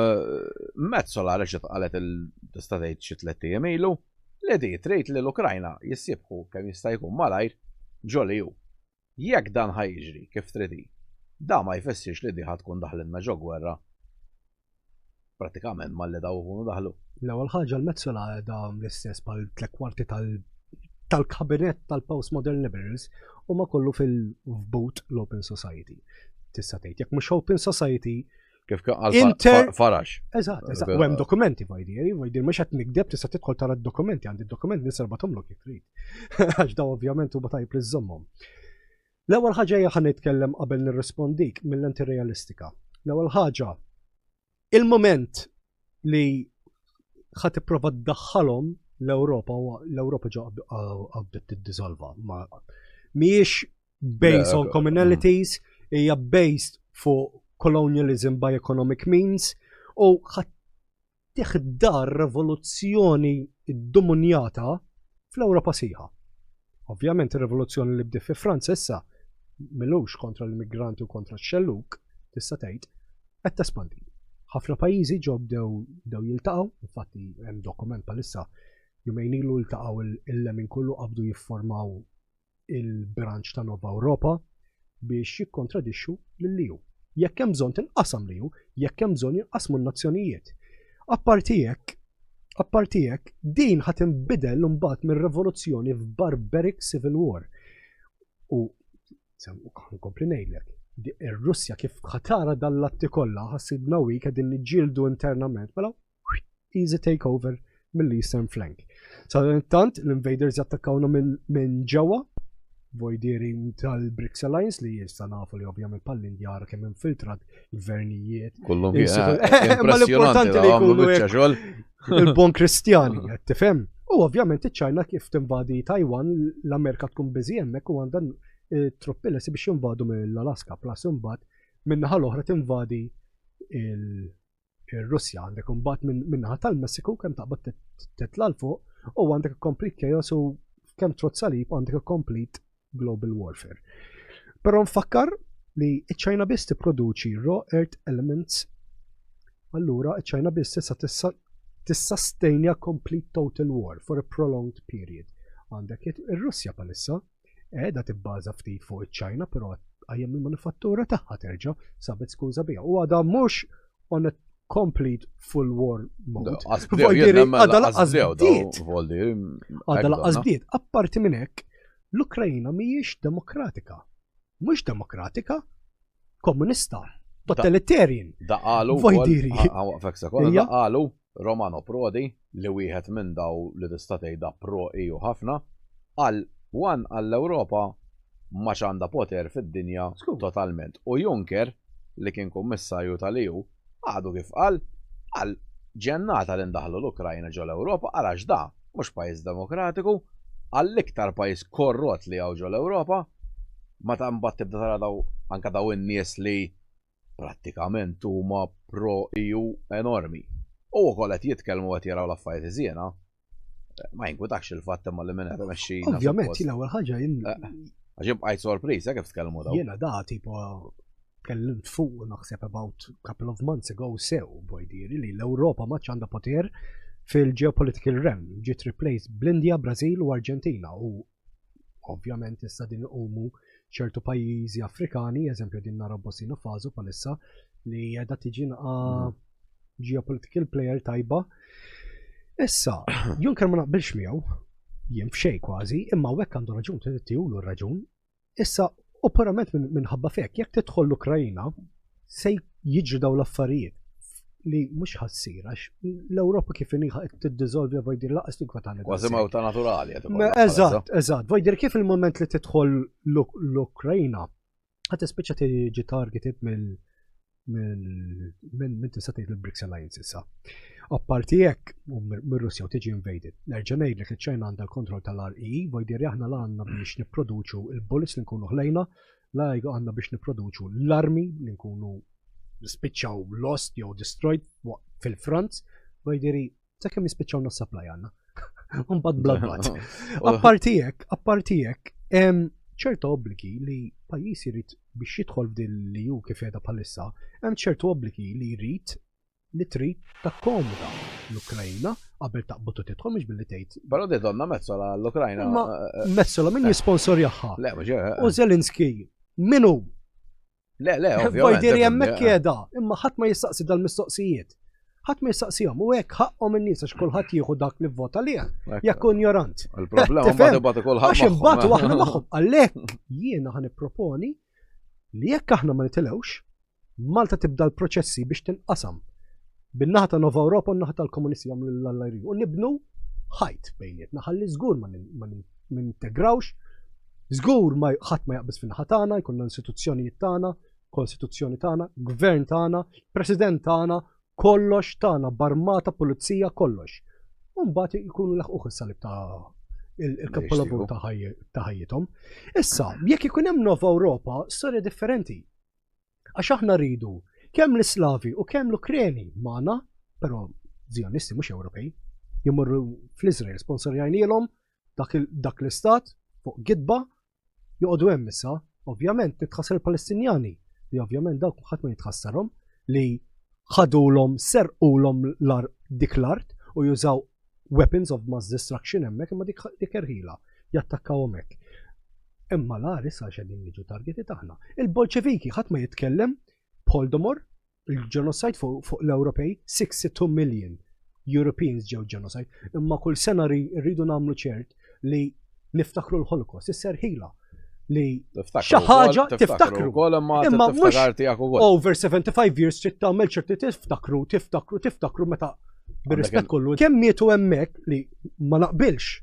mezzola għaliex qalet tista' tgħid xi 3 ijiem ilu li di trid li l-Ukrajna jissibħu kemm jista' jkun malajr ġoli hu. Jekk dan ħajġri kif tridi, da ma jfissirx li di ħad tkun daħlilna ġo gwerra. Pratikament malli daw ikunu daħlu. L-ewwel ħaġa l-mezzola da l-istess bħal 3/4 tal-kabinet tal-postmodern liberals huma kollu fil-boot l-Open Society. Tista' tgħid jekk mhux Open Society kif għal Farax. Eżatt, u hemm dokumenti vajdieri mhux qed nikdeb tista' tidħol tara d-dokumenti għandi d-dokumenti nisarbathomlok jekk trid. Għax daw ovvjament huwa tajb li żommhom. L-ewwel ħaġa hija ħanitkellem qabel nirrispondik mill-antirealistika. L-ewwel ħaġa il-moment li ħadd ipprova ddaħħalhom l-Ewropa ġo qabdet tiddiżolva. Mhijiex based on commonalities, hija based fuq colonialism by economic means u ħadd teħdar revoluzzjoni id-domunjata fl-Ewropa sieħa. Ovvjament ir-rivoluzzjoni li bdiet fi Franza issa milux kontra l-immigranti u kontra x-xelluk, tista' tgħid, qed tespandi. Ħafna pajjiżi ġew bdew jiltaqgħu, infatti hemm dokument bħalissa jumejn ilu ltaqgħu il-lemin kollu qabdu jiffurmaw il-branċ ta' Nova Ewropa biex jikkontradixxu lil-liju. Jekk hemm bżonn tinqasam liju, jekk hemm bżonn jinqasmu n-nazzjonijiet. Apparti hekk, din ħadd inbidel imbagħad mir-revoluzzjoni f'barbaric civil war. U nkompli ngħidlek, ir-Russja kif ħatara dal-latti kollha ħassibna wik qegħdin niġġieldu internament, mela easy takeover mill-eastern flank. Sa tant l-invaders jattakkawna minn ġewwa, vojdieri tal-BRICS Alliance li jista' nafu li ovvjament pal-Indja kemm infiltrat gvernijiet. Kullhom impressjonanti li jkunu il-bon kristjani, qed tifhem. U ovvjament iċ-Ċajna kif tinvadi Taiwan, l-Amerika tkun biżi hemmhekk u għandha truppi lesi biex jinvadu mill-Alaska, plus imbagħad min-naħa l-oħra tinvadi il-Russja, għandek imbagħad min-naħa tal-Messiku kemm taqbad titla' l fuq u għandek complete chaos u kemm trot salib għandek complete global warfare. Però nfakkar li ċ-Ċajna biss tipproduċi raw earth elements, allura ċ-Ċajna biss issa tissustenja complete total war for a prolonged period. Għandek ir-Russja bħalissa qiegħda tibbaża ftit fuq iċ-Ċajna, però għajjem il-manifattura tagħha terġa' sabet skuża biha. U għadha mhux on a complete full war mode. Għadha laqqas bdiet. Apparti minn hekk, l-Ukrajna mhijiex demokratika. Mhux demokratika, komunista, totalitarian. Daqalu Romano Prodi li wieħed minn daw li tista' tgħidha pro EU ħafna għall-Ewropa ma għandha poter fid-dinja totalment. U Juncker li kien kummissarju tal-EU għadu kif qal ġennata li ndaħlu l-Ukrajna ġol Ewropa għalax da mhux pajjiż demokratiku għall-iktar pajjiż korrott li hawn ġol Ewropa ma mbagħad tibda tara daw anke daw in-nies li prattikament huma pro EU enormi. U wkoll qed jitkellmu qed jaraw l-affarijiet iżjena. Ma jinkwitakx il-fatt imma li minn qed imexxina. Ovvjament l-ewwel ħaġa għaxib bqajt sorpriż kif tkellmu daw. Jiena da tipo kellimt fuq naħseb about couple of months ago sew bojdieri li l-Ewropa ma għandha poter fil-geopolitical realm ġiet replaced bl-Indja, Brażil u Arġentina u ovvjament issa din iqumu ċertu pajjiżi Afrikani, eżempju din nara Burkina Faso bħalissa li qiegħda tiġi geopolitical player tajba. Issa, Juncker ma naqbilx miegħu, jien f'xejn kważi, imma hekk għandu raġun tiegħu raġun. Issa, u purament minħabba fek, jekk tidħol l-Ukrajna se jiġru daw l-affarijiet li mhux ħassir għax l-Ewropa kif inhi tiddiżolvi vojdir laqas tinkwetani. Kważi mewta naturali. Eżatt, vojdir kif il-moment li tidħol l-Ukrajna ħadd tispiċċa tiġi targeted minn tista' tgħid il-BRICS Alliance issa. Apparti hekk mir-Russja u tiġi invaded. Nerġa' ngħidlek li ċ-Ċajna għandha l-kontroll tal-RE, vojdir aħna għandna biex nipproduċu il-bullets li nkunu ħlejna, la għandna biex nipproduċu l-armi li nkunu spiċċaw lost jew destroyed fil-front, vojdiri sakemm jispiċċaw nos-supply għandna. Mbagħad bla. Apparti hekk hemm ċertu obbligi li pajjiż irid biex jidħol f'din li hu kif qiegħda bħalissa, hemm ċertu obbligi li jrid li trid takkomoda l-Ukrajna qabel taqbad u tidħol mhux billi tgħid. Però di donna mezzola l-Ukrajna. Mezzola min jisponsorjaha. Le, u Zelensky minnu. Le, ovvjament. Vojdiri hemmhekk qiegħda, imma ħadd ma jistaqsi dal-mistoqsijiet. Ħadd ma jistaqsihom u hekk ħaqhom in-nies għax kulħadd jieħu dak li vvota lih. Jekk ignorant. Il-problema mbagħad ibagħtu kulħadd. Għax imbagħtu aħna magħhom. Għalhekk jiena ħanipproponi li jekk aħna ma nitilgħux, Malta tibda l-proċessi biex tinqasam bin-naħa ta' Nova Ewropa u n-naħa tal-komunisti jagħmlu l-allajri u nibnu ħajt bejnietna ħalli żgur ma nintegrawx, żgur ma ħadd ma jaqbis fin-naħa tagħna, jkollna istituzzjonijiet tagħna, konstituzzjoni tagħna, gvern tagħna, president tagħna, kollox tagħna, barmata, pulizija, kollox. U mbagħad ikunu laħquh is-salib ta' il-kapolavur ta' ħajjithom. Issa, jekk ikun hemm Nova Ewropa, storja differenti. Għax aħna rridu kemm l-Slavi u kemm l-Ukreni magħna, però Zionisti mhux Ewropej, jimorru fl-Iżrael sponsorjajnielhom dak l-istat fuq gidba joqogħdu hemm issa, ovvjament titħassar il-Palestinjani li ovvjament dawk ħadd ma jitħassarhom li ħadulhom serqulhom dik l-art u jużaw weapons of mass destruction hemmhekk imma dik erħila jattakkaw hemmhekk. Imma l-ar issa xedin jiġu targeti taħna. Il-Bolċeviki ħadd ma jitkellem Holodomor, il-genocide fuq l-Ewropej, 62 million Europeans ġew genocide, imma kull sena rridu nagħmlu ċert li niftakru l-Holocaust, is-serħila li xi ħaġa tiftakru. Imma mhux over 75 years trid tagħmel ċerti tiftakru meta bir-rispett kollu. Kemm mietu hemmhekk li ma naqbilx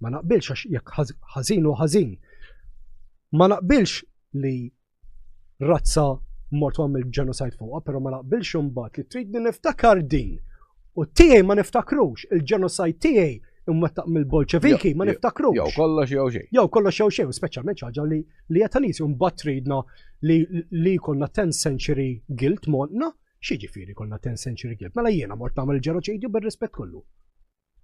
għax jekk ħażin u ħażin. Ma naqbilx li razza mort għamil genocide fuqha, però ma naqbilx imbagħad li trid niftakar din. U tiegħi ma niftakrux, il-genocide tiegħi imwettaq mill-Bolċeviki ma niftakrux. Jew kollox jew xejn. Jew kollox jew xejn, speċjalment ħaġa li qed nies imbagħad tridna li jkollna 10th century guilt montna, x'jiġifieri jkollna 10th century guilt? Mela jiena mort nagħmel ġenoċidju bir-rispett kollu.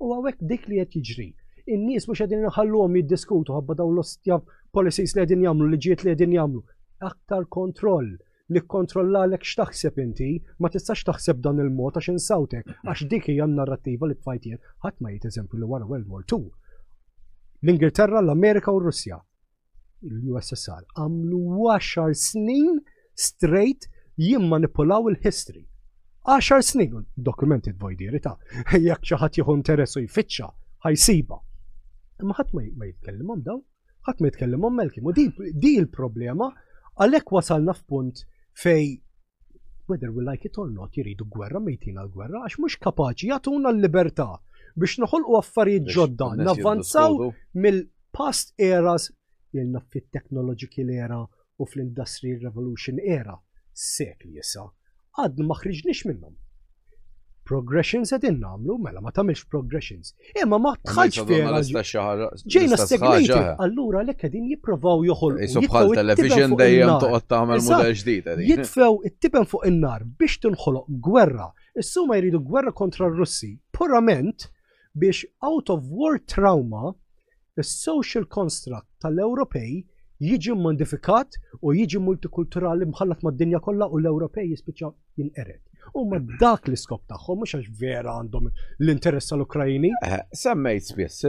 U hawnhekk dik li qed jiġri. In-nies mhux qegħdin inħalluhom jiddiskutu ħabba dawn l-ostja policies li qegħdin jagħmlu, liġijiet li qegħdin jagħmlu. Aktar kontroll. Nikkontrollalek x'taħseb inti, ma tistax taħseb dan il-mod għax insawtek, għax dik hija n-narrattiva li tfajtiet ħadd ma jgħid eżempju li wara World War II. L-Ingilterra, l-Amerika u r-Russja, l-USSR, għamlu 10 snin straight jimmanipulaw il-history. 10 snin, documented vojdiri ta' jekk xi ħadd jieħu interessu jfittxa, ħajsiba. Imma ħadd ma jitkellimhom daw, ħadd ma jitkellimhom Malcolm, u di l-problema għalhekk wasalna f'punt fej whether we like it or not jiridu gwerra mejtina l-gwerra għax mhux kapaċi jagħtuna l-libertà biex noħolqu affarijiet ġodda, navvanzaw mill-past eras ilna fit-technological era u fl-industrial revolution era sekli issa. Għadna ma ħriġniex minnhom. Progressions qegħdin nagħmlu mela ma tagħmilx progressions. Imma ma tħallx fiha. Ġejna stagnated. Allura lek qegħdin jippruvaw joħolqu. Bħal television dejjem toqgħod tagħmel mudell ġdid. Jitfew it-tiben fuq in-nar biex tinħoloq gwerra. Issuma jridu gwerra kontra r-Russi purament biex out of war trauma is-social construct tal-Ewropej jiġi modifikat u jiġi multikulturali mħallat mad-dinja kollha u l-Ewropej jispiċċa jinqered. U ma dak l-iskop tagħhom mhux għax vera għandhom l-interess tal-Ukrajini. Semmejt spiss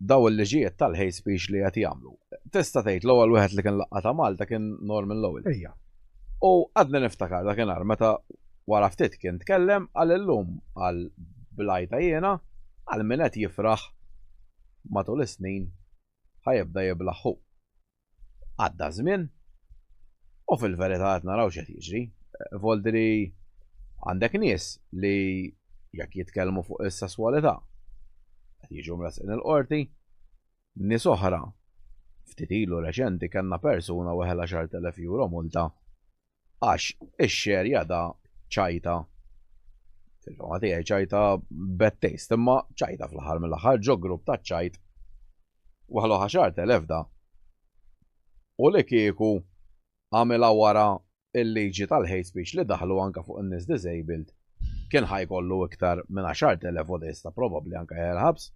daw il-liġijiet tal-hate speech li qed jagħmlu. Tista' tgħid l-ewwel wieħed li kien laqgħa ta' Malta kien Norman Lowell. Ejja. U għadna niftakar dakinhar meta wara ftit kien tkellem għal illum għal blajta jiena għal min qed jifraħ matul is-snin ħajibda jiblaħħu. Għadda żmien u fil-verità qed naraw x'qed jiġri. Voldri għandek nies li jekk jitkellmu fuq is-sesswalità qed jiġu mrasqin il-qorti, nies oħra ftit ilu reċenti kellna persuna weħel 10,000 euro multa għax ix-xerja da ċajta. Fil-fema tiegħi ċajta bad taste, imma ċajta fl-aħħar mill-aħħar ġo grupp ta' ċajt waħlu 10,000 da. U li kieku għamilha wara il-liġi tal-hate speech li daħlu anka fuq in-nies disabled kien ħajkollu iktar minn 10,000 odesta probabbli anka jelħabs.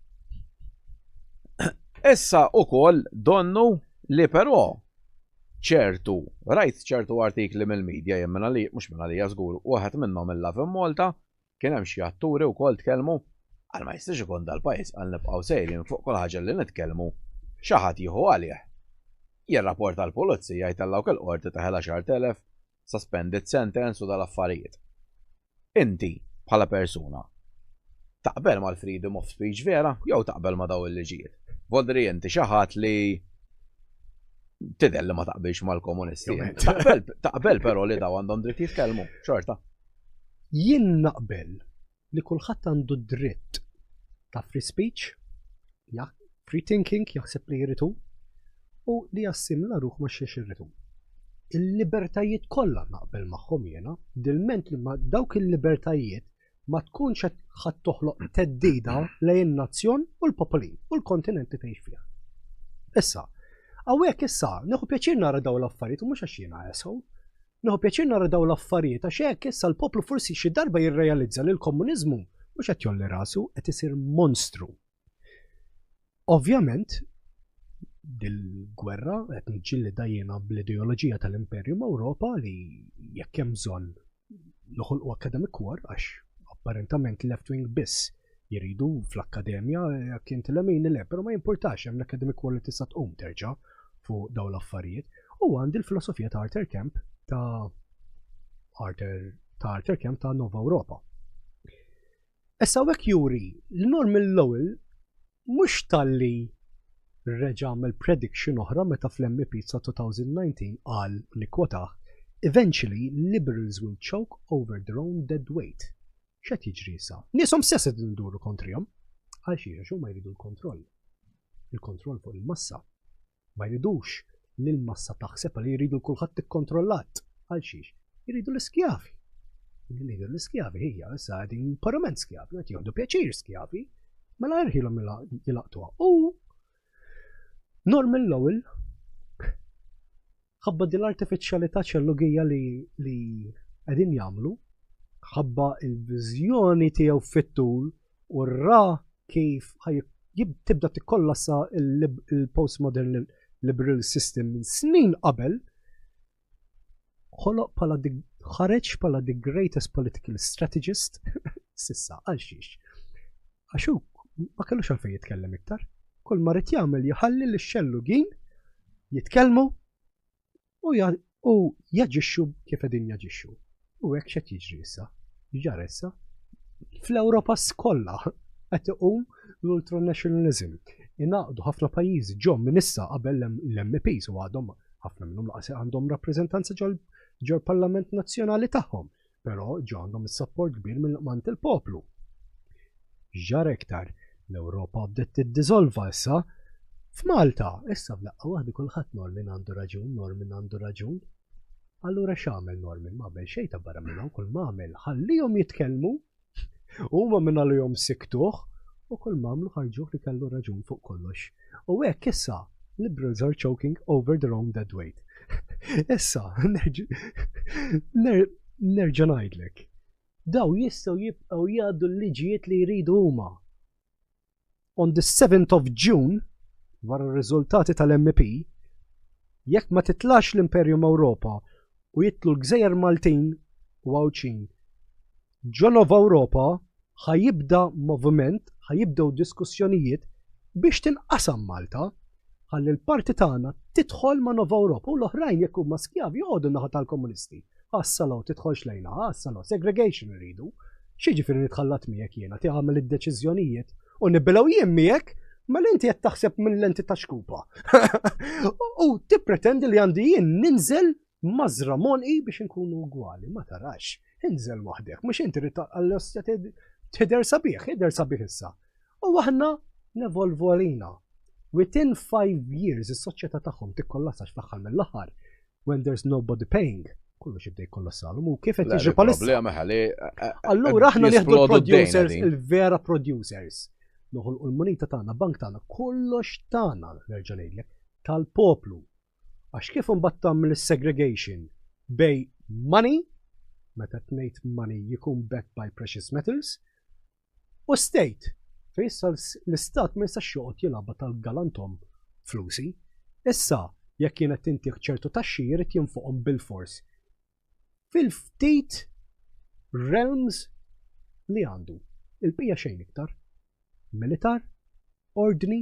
Issa ukoll donnu li però rajt ċertu artikli mill-medja jemmena li mhux minn għalija żgur waħed minnhom il-Love in Malta kien hemm xi atturi wkoll tkellmu għal ma jistax ikun dal-pajjiż għal nibqgħu sejrin fuq kull ħaġa li nitkellmu xi ħadd jieħu għalih. Jirrapporta l-pulizija jtellgħu il-qorti ta' 10,000 suspended sentence u dal-affarijiet. Inti, bħala persuna, taqbel mal-freedom of speech vera, jew taqbel ma daw il-liġijiet. Voldri inti xi ħadd li tidher li ma taqbilx mal-komunisti. Taqbel però li daw għandhom dritt jitkellmu, xorta. Jien naqbel li kulħadd għandu dritt ta' free speech, free thinking jaħseb li jritu, u li jassimla ruħ ma xiex irritu. Il-libertajiet kollha naqbel magħhom jiena, dilment li ma dawk il-libertajiet ma tkunx qed ħadd toħloq teddida lejn in-nazzjon u l-popolin u l-kontinent li tgħix fiha. Issa, hawnhekk issa nieħu pjaċir nara dawn l-affarijiet u mhux għax jiena esew, Naħu pjaċir nara daw l-affarijiet għax hekk issa l-poplu forsi xi darba jirrealizza li l-komuniżmu mhux qed jolli rasu qed isir monstru. Ovvjament dil-gwerra qed niġġielli dajjena bl-ideoloġija tal-Imperjum Ewropa li jekk hemm bżonn noħolqu academic war għax apparentament left-wing biss jiridu fl-akkademja jekk inti l-amin le, però ma jimpurtax hemm l-academic war li tista' tqum terġa' fuq dawn l-affarijiet. U għandi l-filosofija ta' Arthur Kemp ta' Arthur Kemp ta' Nova Ewropa. Issa hekk juri l-Norman Lowell mhux talli reġa' għamel prediction oħra meta fl-MP sa 2019 qal li kwota eventually liberals will choke over their own dead weight. X'qed jiġri issa? Nieshom stess qed induru kontrihom għal xi għax huma jridu l-kontroll. Il-kontroll fuq il-massa. Ma jridux li l-massa taħseb li jridu kulħadd tikkontrollat. Għal xiex? Jridu l-iskjavi. Jridu l-iskjavi hija issa qegħdin parament skjavi, qed jieħdu pjaċir skjavi, mela jirħilhom jilaqtuha. U Norman Lowell ħabba din l-artifiċjalità ċellugija li qegħdin jagħmlu, ħabba l-viżjoni tiegħu fit-tul u ra kif tibda tikkollassa il-postmodern liberal system minn snin qabel, ħareġ pala the greatest political strategist sissa għal xiex. Għaxu ma kellux għalfejn jitkellem iktar. Kull ma rid jagħmel jħalli l-xellugin jitkellmu u jaġixxu kif qegħdin jaġixxu. U hekk x'qed jiġri issa? Ġara issa fl-Ewropa kollha qed iqum l-ultranationalism. Inaqdu ħafna pajjiżi ġom minn issa qabel l-MPs u għadhom ħafna minnhom laqas għandhom rappreżentanza ġol Parlament Nazzjonali tagħhom, però ġo għandhom is-support kbir minn il-poplu. Ġara iktar l-Ewropa bdiet tiddiżolva issa f'Malta, issa b'laqqa waħda kulħadd Norman għandu raġun. Allura x'għamel Norman m'għamel xejn ta' barra minnhom, kull ma għamel ħallihom jitkellmu huma minn għalihom siktuh u kull ma għamlu ħarġuh li kellu raġun fuq kollox. U hekk issa liberals are choking over their own dead weight. Issa, nerġa' ngħidlek. Daw jistgħu jibqgħu jgħaddu l-liġijiet li jridu huma. On the 7th of June, wara r-riżultati tal-MP, jekk ma titlax l-Imperjum Ewropa u jitlu l-Gżejjer Maltin u Għawċin ġol Ewropa ħajibda moviment, ħajibdew diskussjonijiet biex tinqasam Malta, ħalli l-parti tagħna tidħol ma' Nova Ewropa u l-oħrajn jekk huma skjavi joqogħdu naħa tal-komunisti. Assalaw tidħolx lejna, assalaw segregation iridu. X'jiġifieri nitħallat miegħek jiena tagħmel id-deċiżjonijiet u nibbilgħu jien miegħek mal inti qed taħseb mill-lenti ta' xkupa. U tippretendi li għandi jien ninżel mażra monqi biex inkunu ugwali, ma tarax. Inżel waħdek, mhux inti rid għall-ostja tidher sabiħ issa. U aħna nevolvu għalina. Within 5 years is-soċjetà tagħhom tikkollassax fl-aħħar mill-aħħar when there's nobody paying. Kollox jibda jkollassalhom u kif qed jiġri palissa. Allura aħna nieħdu l-producers, il-vera producers. Noħolqu l-munita tagħna, bank tagħna, kollox tagħna nerġa' ngħidlek tal-poplu. Għax kif imbagħad tagħmel is-segregation bej money, meta tnejt money jkun backed by precious metals, u state. Issa l-istat ma jistax joqgħod jilagħba tal-galantom flusi. Issa jekk kienet inti ċertu taxxi jrid jinfuqhom bil-fors. Fil-ftit realms li għandu. Il-bija xejn iktar. Militar, ordni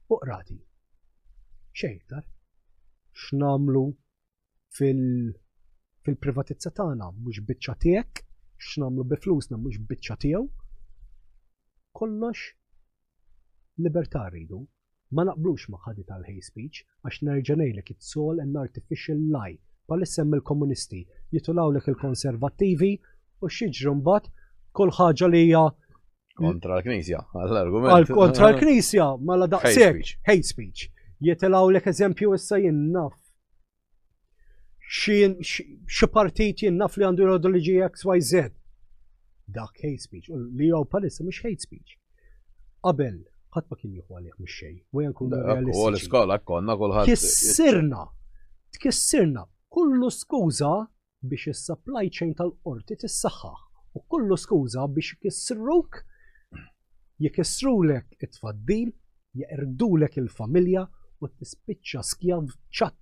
u qrati. Xejn iktar. X'namlu fil-privatizza tagħna mhux biċċa tiegħek, x'namlu bi flusna mhux biċċa tiegħu. Kollox libertà rridu, ma naqblux ma' ħadi tal-hate speech għax nerġa' ngħidlek it's all an artificial lie. Palissa hemm il-komunisti jitulawlek il-konservattivi u x'jiġru mbagħad kull ħaġa li hija kontra l-Knisja, għall-argument. Kontra l-Knisja, mala daqshekk hate speech. Jitilawlek eżempju issa jinnaf. Xi partit jinnaf li għandu ideoloġija XYZ. Dak hate speech, u li jew palissa mhux hate speech. Qabel ħadd ma kien jieħu għalih mhux xejn, u nkunu realistiċi. U l-iskola konna kulħadd. Tkissirna kullu skuża biex is-supply chain tal-qorti tissaħħaħ u kullu skuża biex jikissrulek it-tfaddil, jeqrdulek il-familja u tispiċċa skjav ċat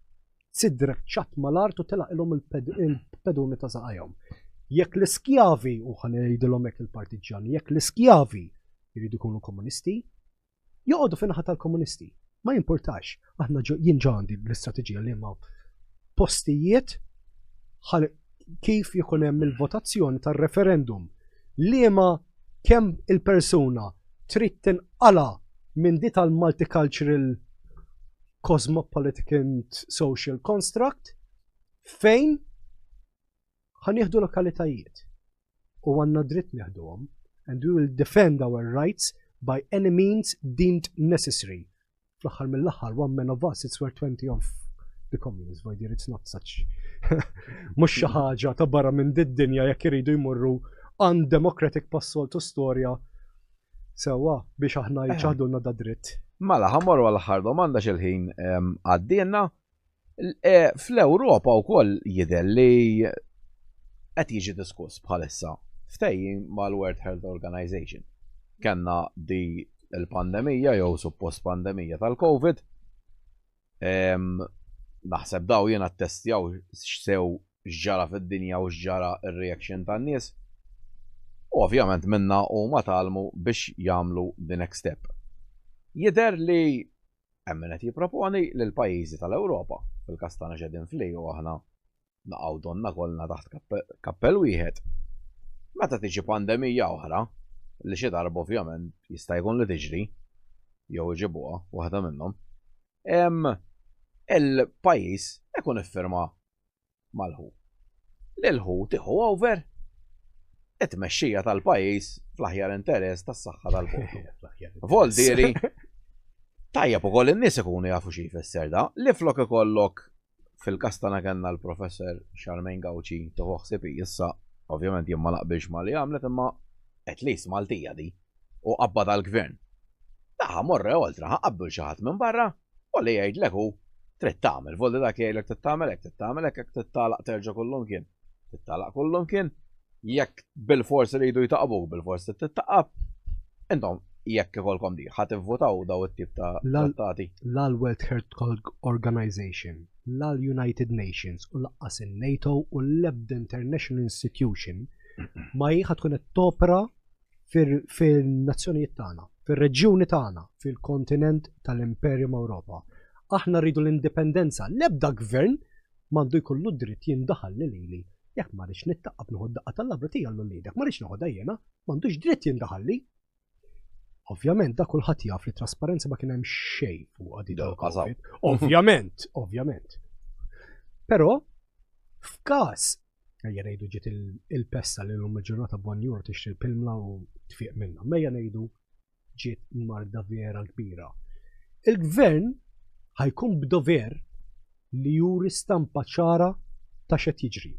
sidrek ċat mal-art u telaq ilhom il-peduni ta' saqajhom. Jekk l-iskjavi, u ħanejdilhom hekk il-partiġani, jekk l-iskjavi jridu jkunu komunisti, joqogħdu finħa tal-komunisti. Ma jimpurtax, aħna jien ġandi l-istrateġija li ma postijiet kif jkun hemm il-votazzjoni tar-referendum li ma kemm il-persuna trid tinqala minn di tal-multicultural cosmopolitan social construct fejn ħanieħdu lokalitajiet u għandna dritt nieħduhom and we will defend our rights by any means deemed necessary. Fl-aħħar mill-aħħar, one man of us, it's where 20 of the communists, by dear, it's not such. Mux xi ħaġa ta' barra minn did-dinja jekk iridu jmorru undemocratic pas-soltu storja sewa biex aħna jiċaħdulna da dritt. Mela, ħammorru għal-aħħar domanda xil-ħin għaddienna. Fl-Ewropa wkoll jidher li qed jiġi diskuss bħalissa ftehim mal-World Health Organization. Kenna di il-pandemija jew suppost pandemija tal-COVID. Naħseb daw jiena ttestjaw x'sew x'ġara fid-dinja u x'ġara r-reaction tan-nies. U ovvjament minna huma talmu biex jagħmlu the next step. Jidher li hemm min qed jipproponi lil pajjiżi tal-Ewropa fil-kastana ġedin fli u aħna naqgħu donna kollna taħt kappell wieħed. Meta tiġi pandemija oħra, li xi darba ovvjament jista' jkun li tiġri, jew iġibuha waħda minnhom, il-pajjiż ikun iffirma mal-ħu. Lil-ħu tieħu over it-tmexxija tal-pajjiż fl-aħjar interess tas-saħħa tal-poplu. Voldieri tajjeb ukoll in-nies ikunu jafu xi jfisser da, li flok ikollok fil-kastana kellna l-professor Charmaine Gauci tieħu ħsieb issa ovvjament jien ma naqbilx ma li għamlet imma at least Maltija di u qabba tal-gvern. Daħa morra oltra ħaqabbil xi ħadd minn barra u li jgħidlek hu trid tagħmel, volli dak jgħidlek trid tagħmel hekk, trid tagħmel hekk, trid tagħlaq terġa' kullum kien. Tittalaq kullum kien, jekk bil-fors iridu jtaqbuk bil-fors tittaqab. Intom jekk ikolkom di ħadd ivvotaw daw it-tip ta' trattati. L-World Health Organization, l-United Nations u laqqas in-NATO u l-ebda international institution ma jieħad tkun qed topra fil-nazzjonijiet tagħna, fir-reġjuni tagħna, fil-kontinent tal-Imperium Ewropa. Aħna rridu l-indipendenza, l-ebda gvern m'għandu jkollu dritt jindaħal lili. Jekk ma rridx nittaqab nieħu daqqa tal-labra tiegħi l-lilek, ma rridx noħodha jiena, m'għandux dritt jindaħalli. Ovvjament da kulħadd jaf li trasparenza ma kien hemm xejn fuq għadi Covid. Ovvjament. Però f'każ ejja ngħidu ġiet il-pesta li l-lum il-ġurnata b'One Euro tixtri l-pilmla u tfiq minnha. Mejja ngħidu ġiet marda vera kbira. Il-gvern ħajkun b'dover li juri stampa ċara ta' x'qed jiġri.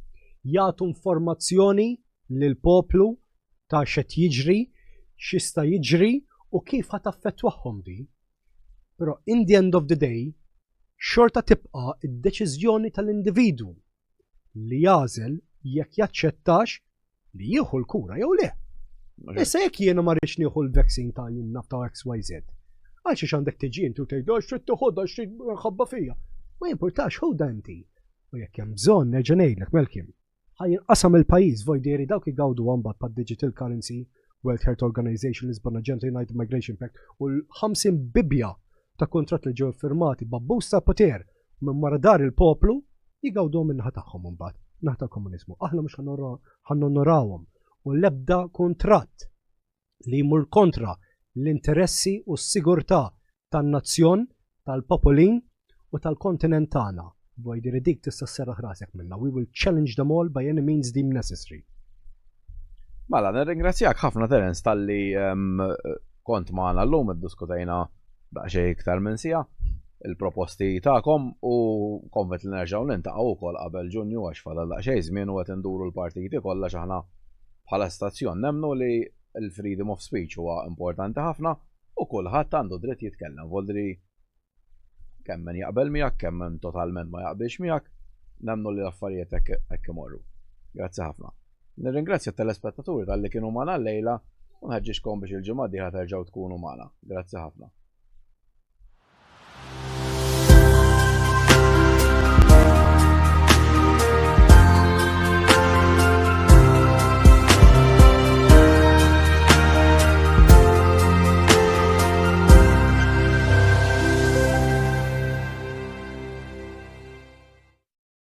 Jagħtu informazzjoni lill-poplu ta' x'qed jiġri, x'ista jiġri u kif ħadd affettwahom di. Però in the end of the day, xorta tibqa' id-deċiżjoni tal-individu li jażel jekk jaċċettax li jieħu l-kura jew le. Issa jekk jiena ma rridx nieħu l-vaccine ta' jinnaf ta' XYZ. Għal xiex għandek tiġi inti u tgħidu x'trid toħodha x'trid nħabba fija. Ma jimpurtax ħodha inti. U jekk hemm bżonn nerġa' ngħidlek Melkim. Ħajinqasam il-pajjiż vojdieri dawk igawdu mbagħad pad-digital currency, World Health Organization, Lisbon Agenda, United Migration Pact u l-50 bibja ta' kontratt li ġew firmati b'abbuż ta' poter minn wara dar il-poplu jigawdu minnaħa tagħhom imbagħad naħa tal-komuniżmu. Aħna mhux ħannonorawhom u l-ebda kontratt li jmur kontra l-interessi u s-sigurtà tan-nazzjon, tal-popolin u tal-kontinent tagħna. Vojdieri dik tista' sserraħ rasek minnha. We will challenge them all by any means deemed necessary. Mela, nirringrazzjak ħafna Terence tal-li kont magħna llum iddiskutejna daqsxejn iktar minn sija il-proposti tagħkom u konvet li nerġgħu nintaqgħu wkoll qabel Ġunju għax fadal daqsxejn żmien u qed induru l-partiti kollha x'aħna bħala stazzjon nemmnu li l-freedom of speech huwa importanti ħafna u kulħadd għandu dritt jitkellem. Voldri kemm min jaqbel miegħek, kemm min totalment ma jaqbilx miegħek, nemnu li l-affarijiet hekk imorru. Grazzi ħafna. Nirringrazzja t-telespettaturi tal-li kienu magħna llejla u nħeġġixkom biex il-ġimgħa diħa terġgħu tkunu magħna. Grazzi ħafna.